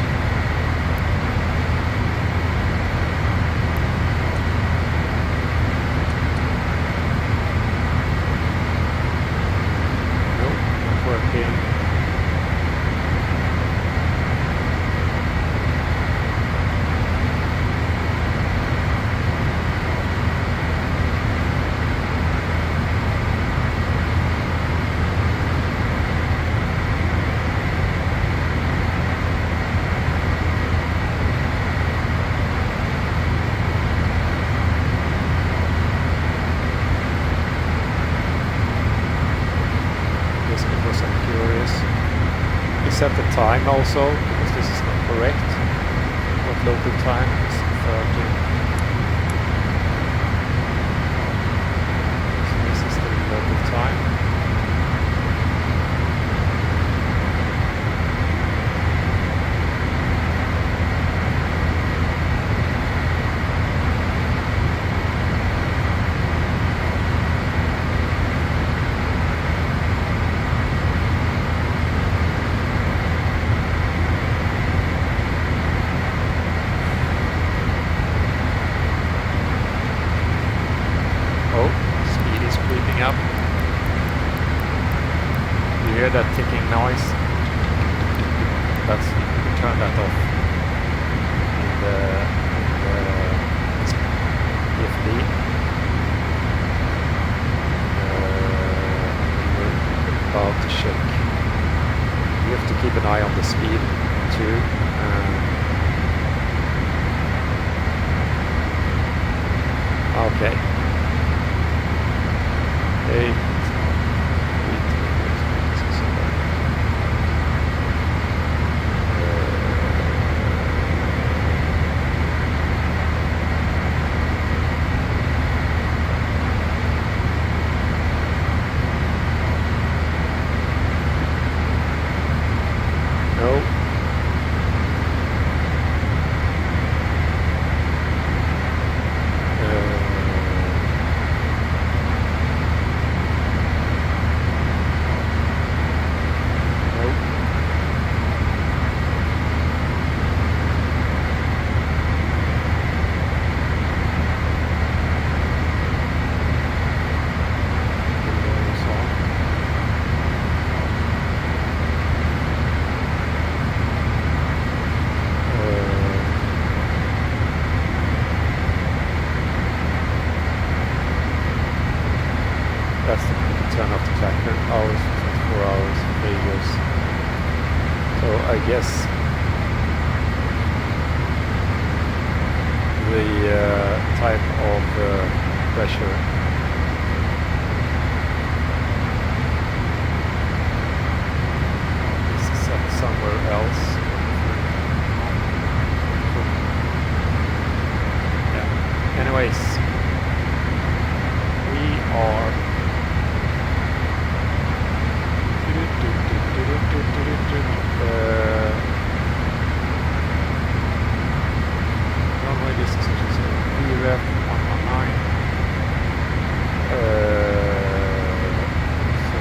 nope, not working. Set the time also, because this is not correct. What local time is 30. So this is the local time. Up. You hear that ticking noise? That's, you can turn that off in the EFD. We were about to check. You have to keep an eye on the speed too. Okay. 8. No. I guess the type of pressure is set somewhere else. Yeah. Anyways, we are runway distance is VREF 119. So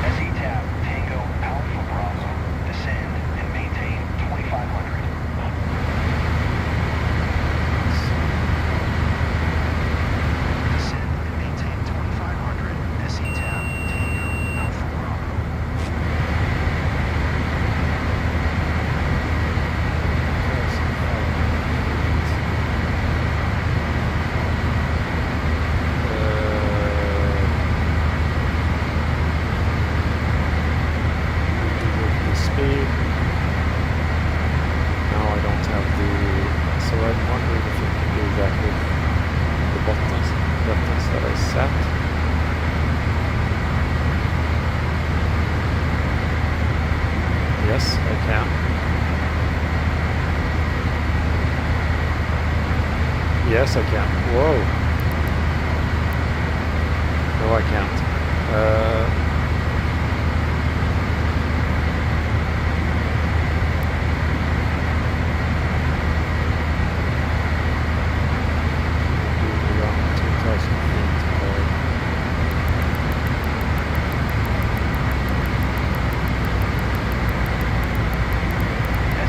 SE-TAP Tango Alpha Bravo. Descend and maintain 2500. Descend and maintain 2500. SE-TAP Tango Alpha Bravo. speed. Now I don't have the, so I'm wondering if I can do that with the buttons that I set. Yes, I can. Yes, I can. Whoa. No, I can't. Around 2,000 feet per.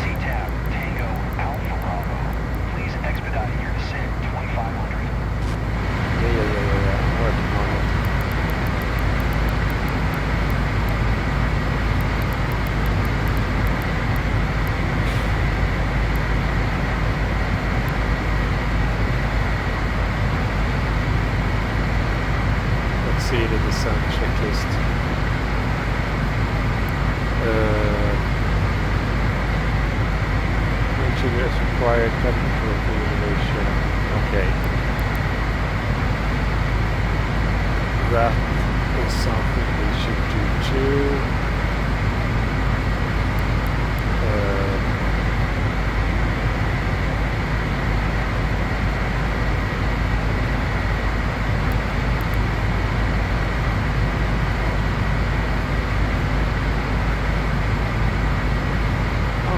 SE-TAP Tango Alpha Bravo. Please expedite your descent 2500. Yeah. I'm working on it. Let's see the descent checklist. Make sure there's required cabin control elevation. Okay. That is something we should do too.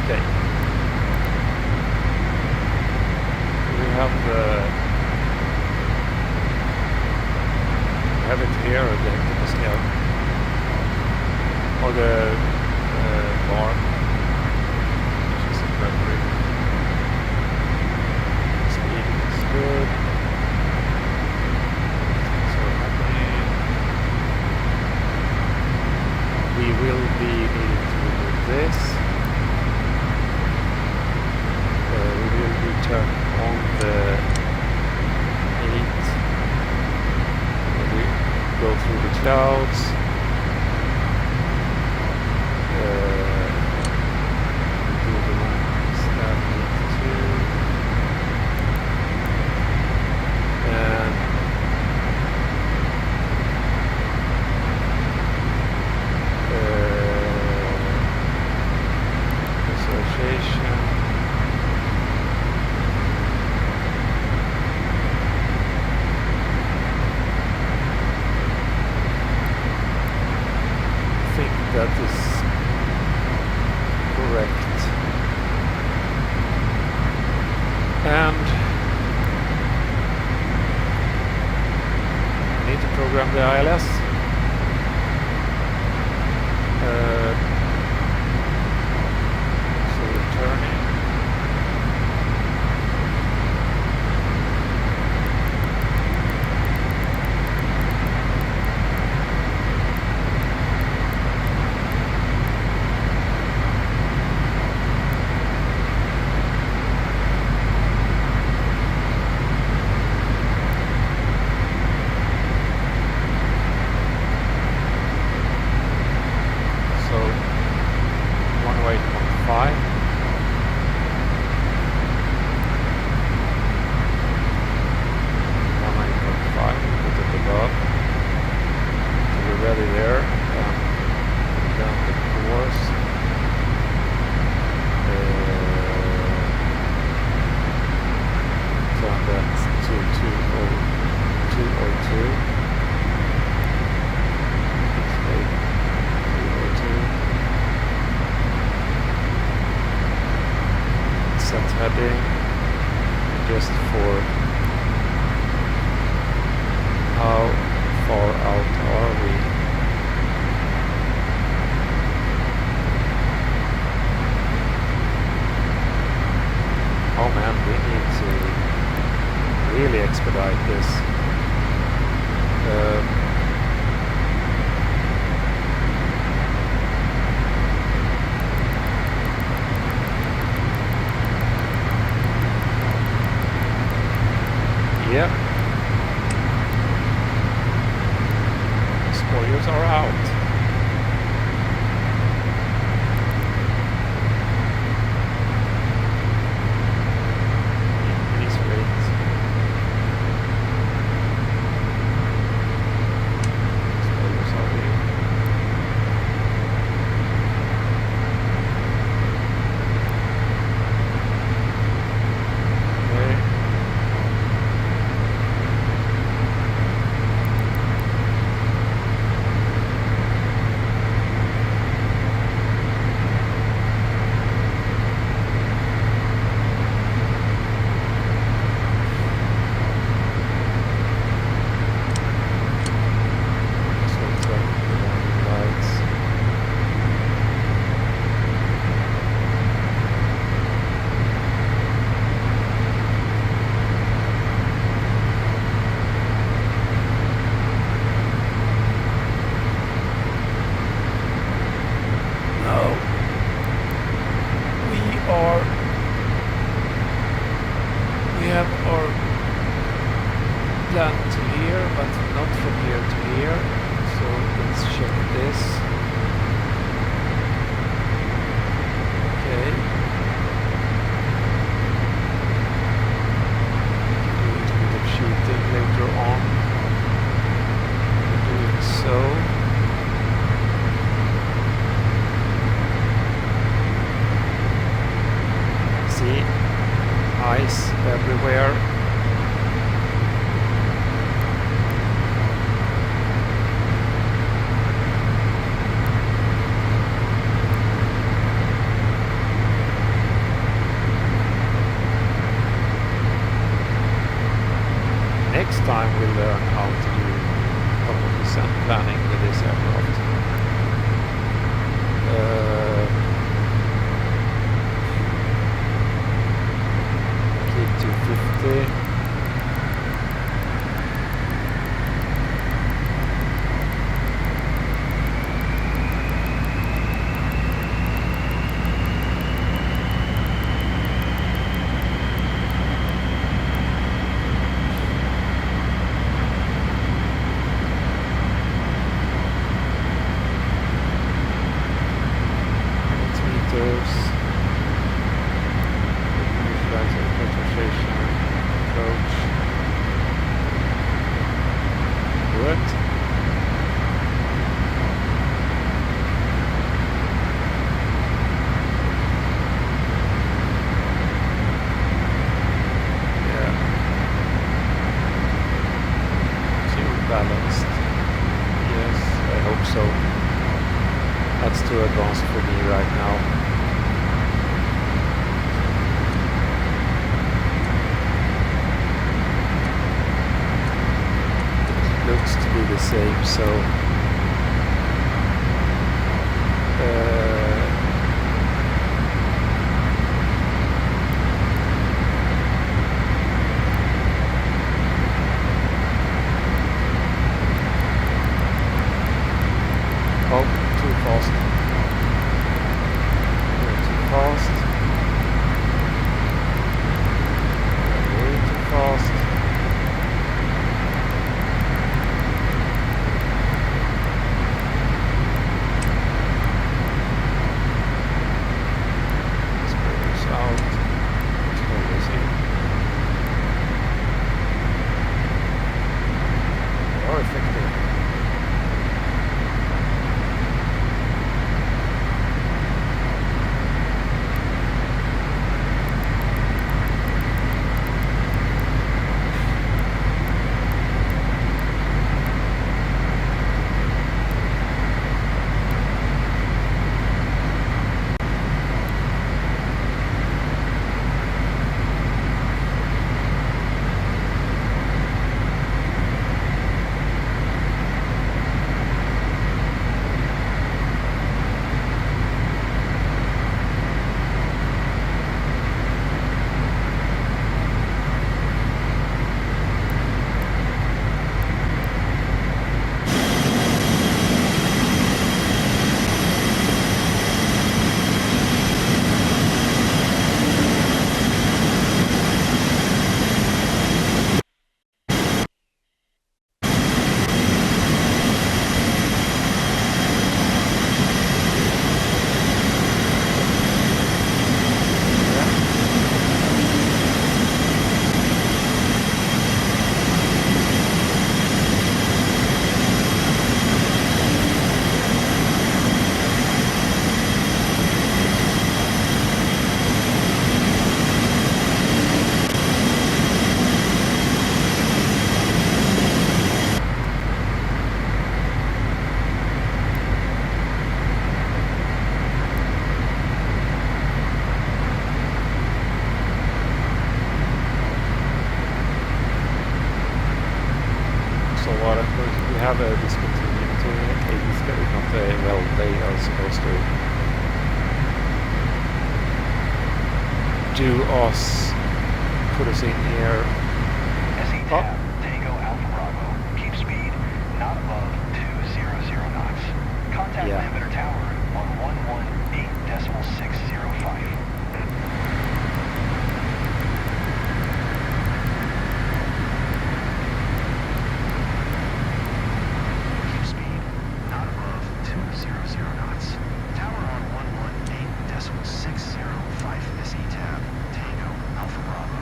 Okay. We have it here, the hectopascal, or the bar, which is appropriate. Speed is good. Things are happening. We will be needing to remove this. We will be turning on the 8 when we go through the clouds. We do the lines that need to. And association. That is correct. And I need to program the ILS. So we're turning. Set heading just for how far out are we? Oh man, we need to really expedite this. Yep. Spoilers are out. Increase rate. Spoilers are here. Okay. We have our plan to here, but not from here to here. So let's check this. Okay. Do a little bit of shooting later on. Doing so. See, ice everywhere. Next time we'll learn how to do proper descent planning with this aircraft. Keep 250. Balanced. Yes, I hope so. That's too advanced for me right now. It looks to be the same, so oh, too fast. Too fast. Way too fast. have a discontinuity. It's not a, well, they are supposed to do us, put us in here. SE tab, Tango Alpha Bravo. Keep speed not above 200 knots. Contact Yeah. Lambetter Tower on 118.605. Keep speed not above 200 knots. Tower on 118.605. SE tab, Tango Alpha Bravo.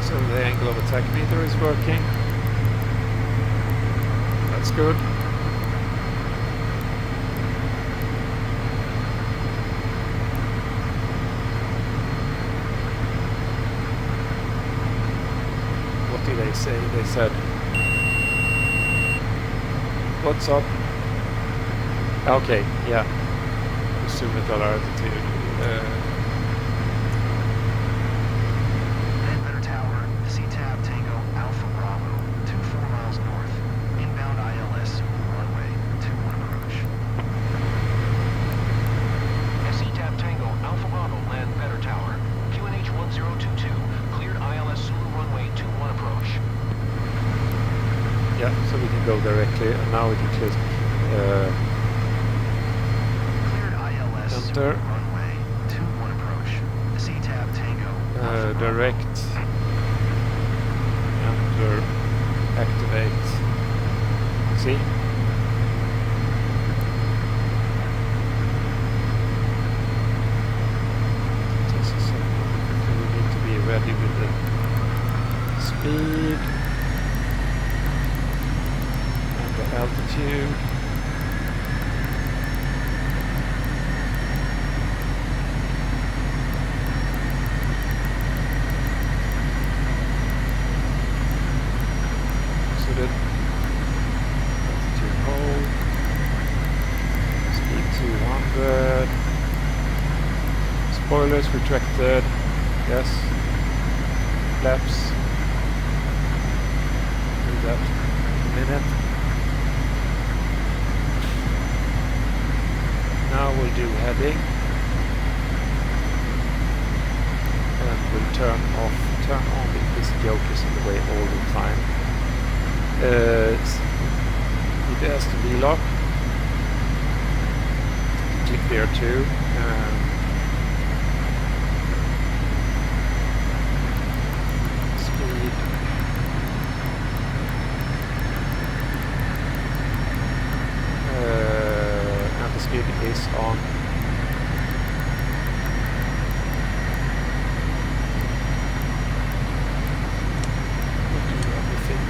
So the angle of attack meter is working. That's good. What did they say? They said, what's up? Okay, yeah. Assume altitude. Lambetter Tower, C-Tab Tango Alpha Bravo, 24 miles north, inbound ILS, runway 21 approach. SE-Tab Tango Alpha Bravo, Lambetter Tower, QNH 1022, cleared ILS Zulu runway 21 approach. Yeah, so we can go directly, and now we can click Cleared ILS Zulu enter, runway 21 approach. C-Tab Tango Alpha Bravo. direct, enter, activate. See? Takes a second. We need to be ready with the speed and the altitude. So the altitude hold, speed 200, spoilers retracted, yes, flaps, do that in a minute. Now we'll do heading, and we'll turn on this joke is in the way all the time. It has to be locked. Click there too. Speed. And the speed is on. We'll do everything.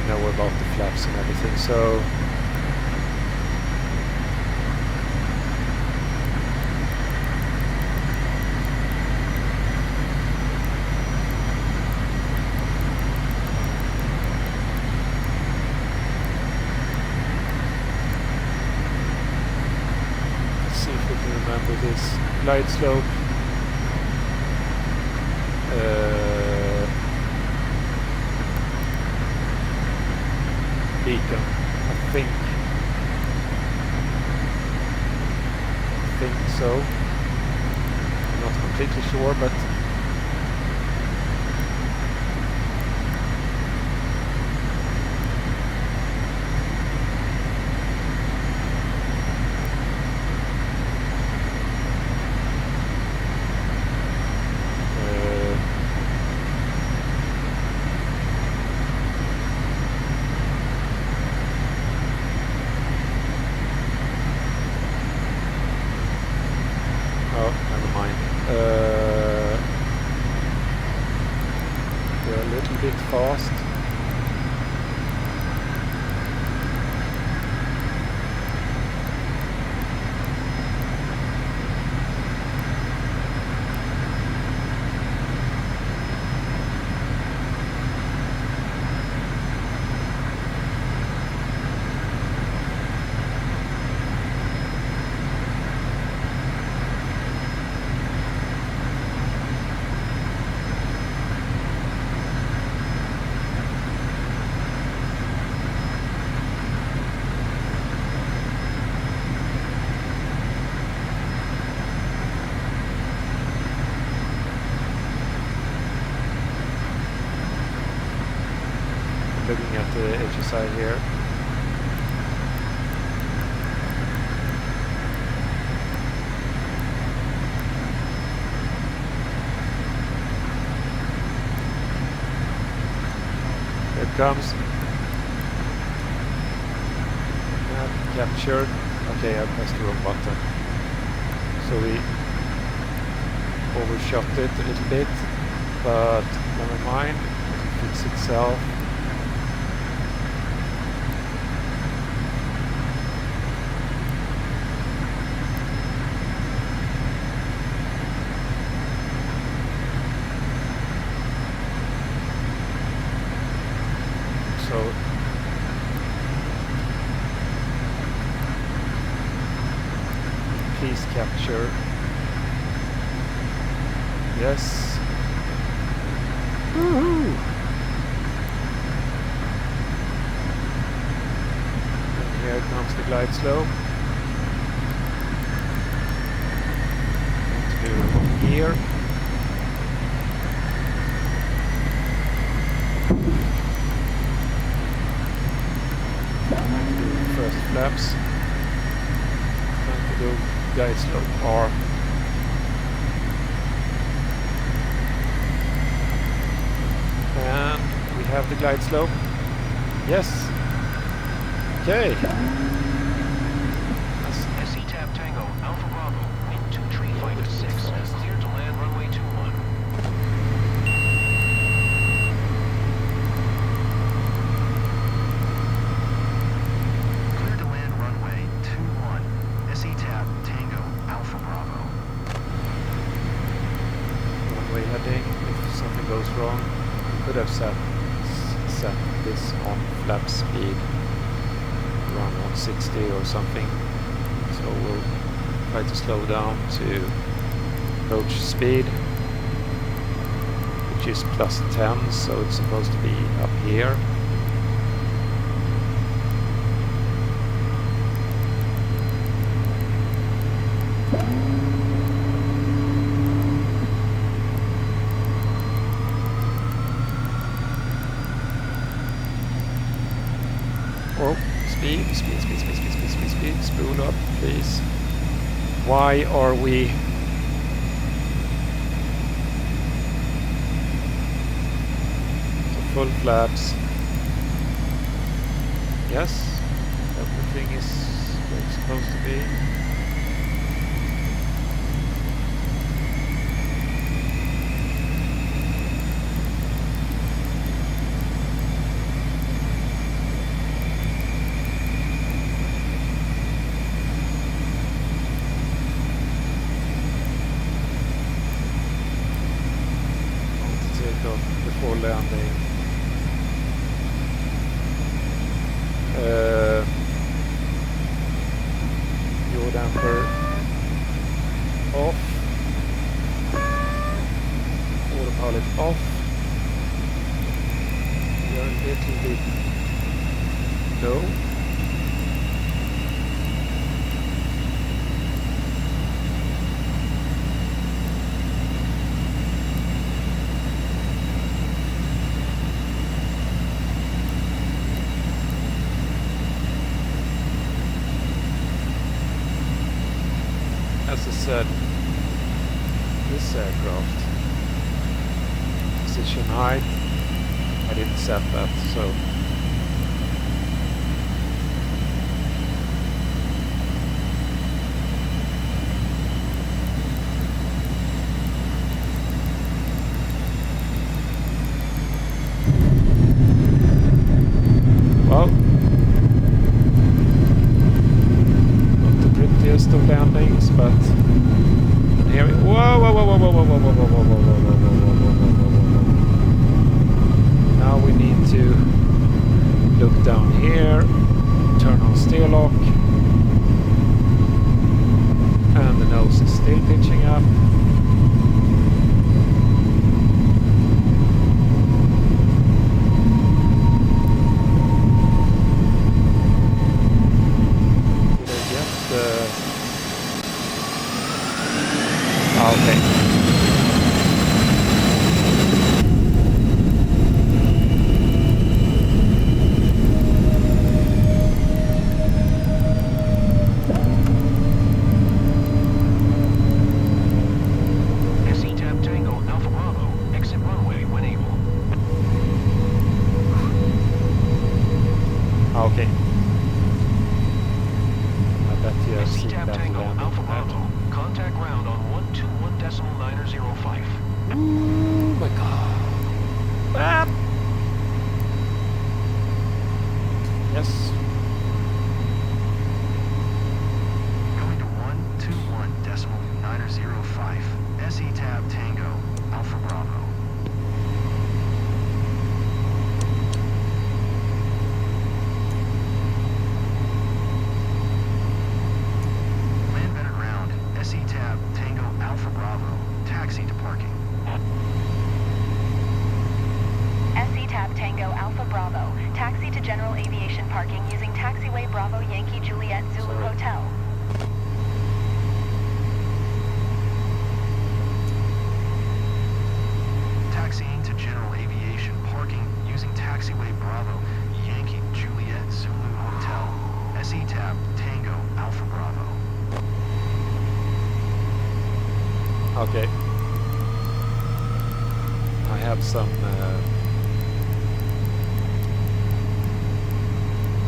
Know about the flaps and everything, so let's see if we can remember this glide slope. Beacon, I think so. I'm not completely sure, but oh, never mind. looking at the HSI here. Here it comes. Map captured. Okay, I pressed the wrong button. So we overshot it a little bit, but never mind, it'll fix itself. So please capture. Yes. Woohoo! And here comes the glide slope. To here. Do first flaps. And to do glide slope R. And we have the glide slope. Yes. Okay. SE Tab Tango Alpha Bravo in 23526 is cleared to land runway 21. Clear to land runway 21. SE Tab Tango Alpha Bravo. Runway heading. If something goes wrong, could have set this on flap speed around 160 or something, so we'll try to slow down to approach speed, which is +10, so it's supposed to be up here. Oh, speed, spool up, please. Why are we... So full flaps. Yes, everything is where it's supposed to be. Before landing. Yaw damper off. Autopilot off. We are a little bit low. As I said, this aircraft, position height, I didn't set that, so well, not the prettiest of landings, but here we... Whoa, whoa, whoa, whoa, whoa, whoa, whoa, whoa, whoa, whoa, whoa, whoa, whoa, whoa, whoa, whoa. Now we need to look down here, turn on steer lock, and the nose is still pitching up. Did I get the... Okay. Okay. I bet you have seen SCTAB that Tango landing Alpha pad. Bravo. Contact ground on 121.905. Oh my god. Ah. Yes. Going to 121.905. SCTAB Tango Alpha Bravo. Land better ground. SCTAB Tango Alpha Bravo. Taxi to parking. SCTAB Tango Alpha Bravo. Taxi to general aviation parking using taxiway Bravo Yankee Juliet Zulu Sorry. Hotel. Taxiing to general aviation parking using taxiway Bravo Yankee Juliet Zulu Hotel. SCTAB Tango Alpha Bravo. Okay. I have some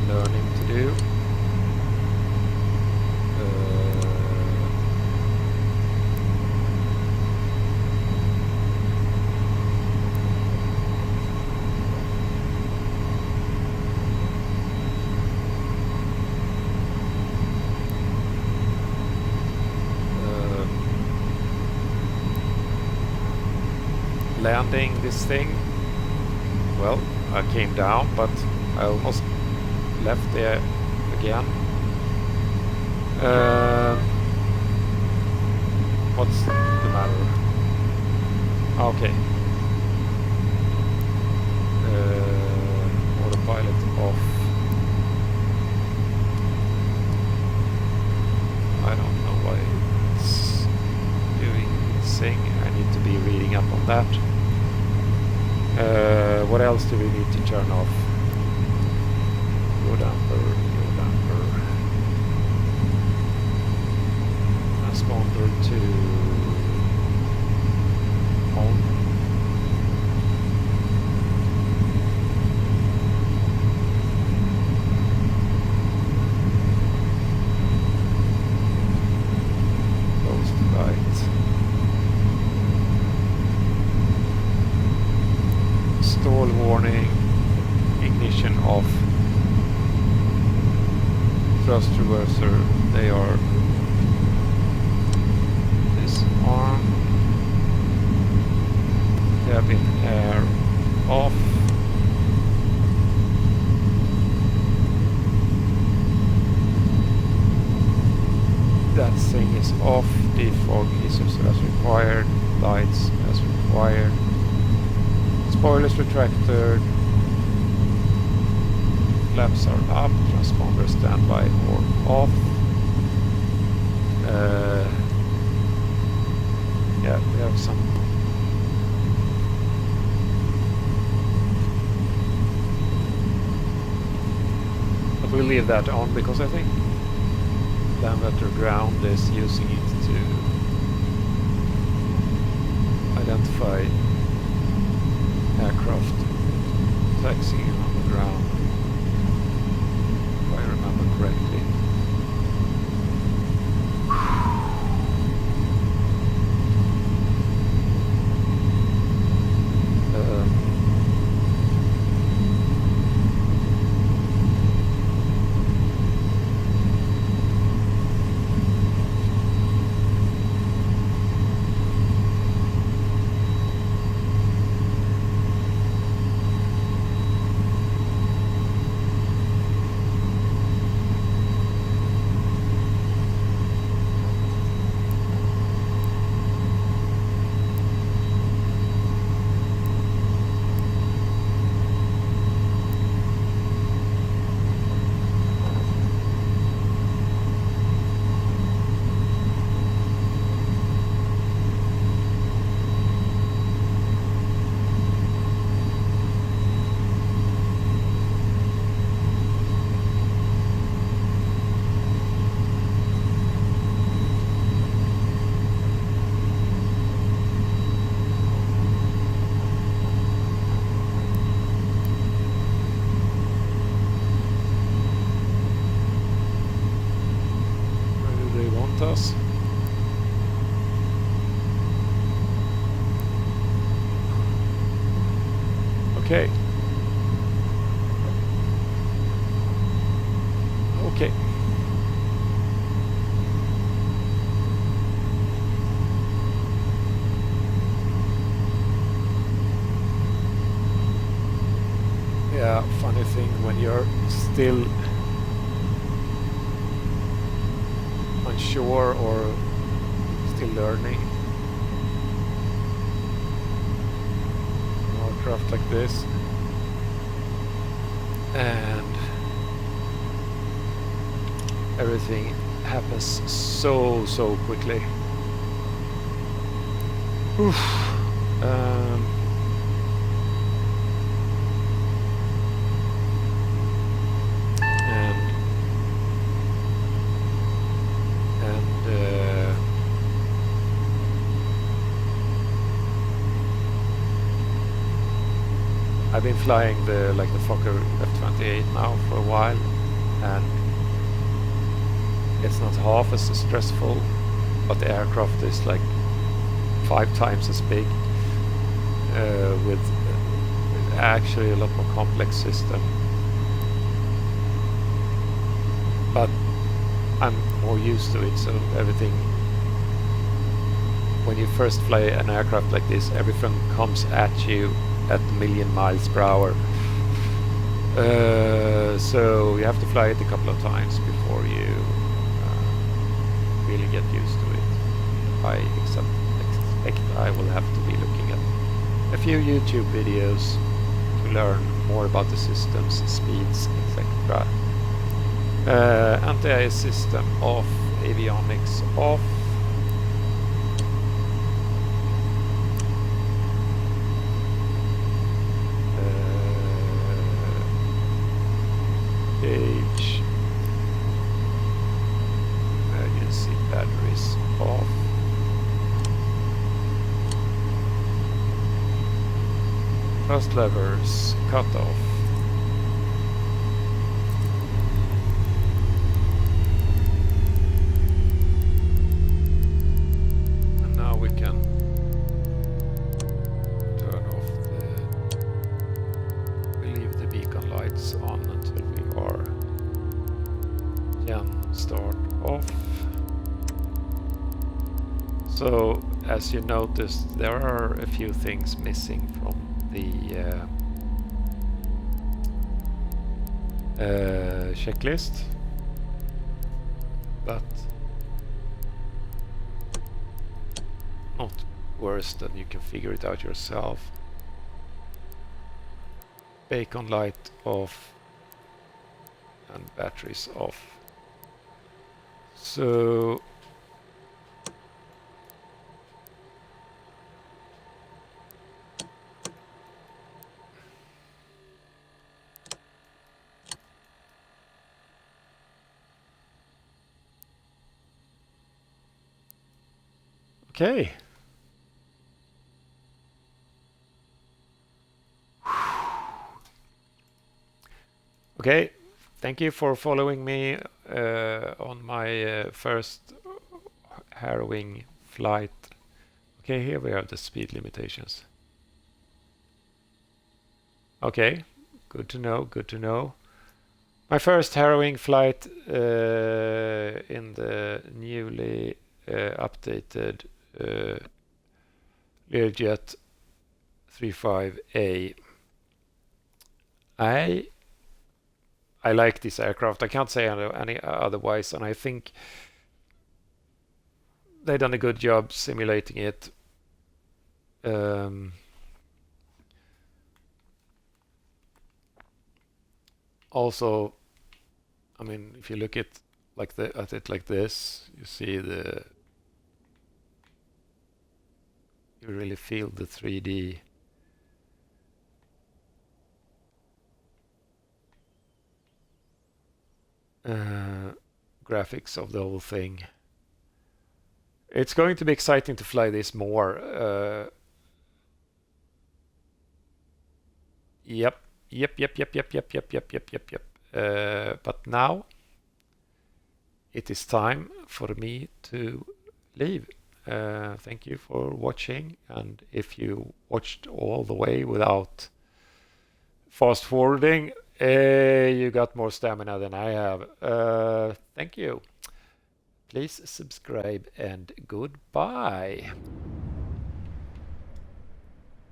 learning to do. Landing this thing. Well, I came down, but I almost left there again. What's the matter? Okay. Autopilot off. I don't know why it's doing its thing. I need to be reading up on that. What else do we need to turn off? Yaw damper. Transponder to on. Close the light. Stall warning, ignition off, thrust reverser, they are disarmed, cabin air off, that thing is off, defog is as required, lights as required. Spoilers retractor, flaps are up, transponder standby or off. Yeah, we have some. But we'll leave that on because I think Landvetter Ground is using it to identify aircraft taxiing on the ground, if I remember correctly. us. Okay. Okay. Yeah, funny thing when you're still unsure or still learning. An aircraft like this. And everything happens so quickly. Oof. I've been flying the Fokker F-28 now for a while, and it's not half as stressful, but the aircraft is like 5 times as big, with actually a lot more complex system. But I'm more used to it, so everything, when you first fly an aircraft like this, everything comes at you at a million miles per hour. So you have to fly it a couple of times before you really get used to it. I expect I will have to be looking at a few YouTube videos to learn more about the systems, speeds, etc. Anti-air system off, avionics off. Gauge, emergency batteries off. Thrust levers cut off. And now we can turn off we leave the beacon lights on until we are gen start off. So as you noticed, there are a few things missing from the checklist, but not worse than you can figure it out yourself. Beacon light off and batteries off. So okay. Okay, thank you for following me on my first harrowing flight. Okay, here we have the speed limitations. Okay, good to know, good to know. My first harrowing flight in the newly updated Learjet 35A. I like this aircraft. I can't say any otherwise, and I think they've done a good job simulating it. Also, I mean, if you look at it like this, you see you really feel the 3D. Graphics of the whole thing. It's going to be exciting to fly this more. Yep. But now it is time for me to leave. Thank you for watching, and if you watched all the way without fast forwarding, you got more stamina than I have. Thank you. Please subscribe and goodbye.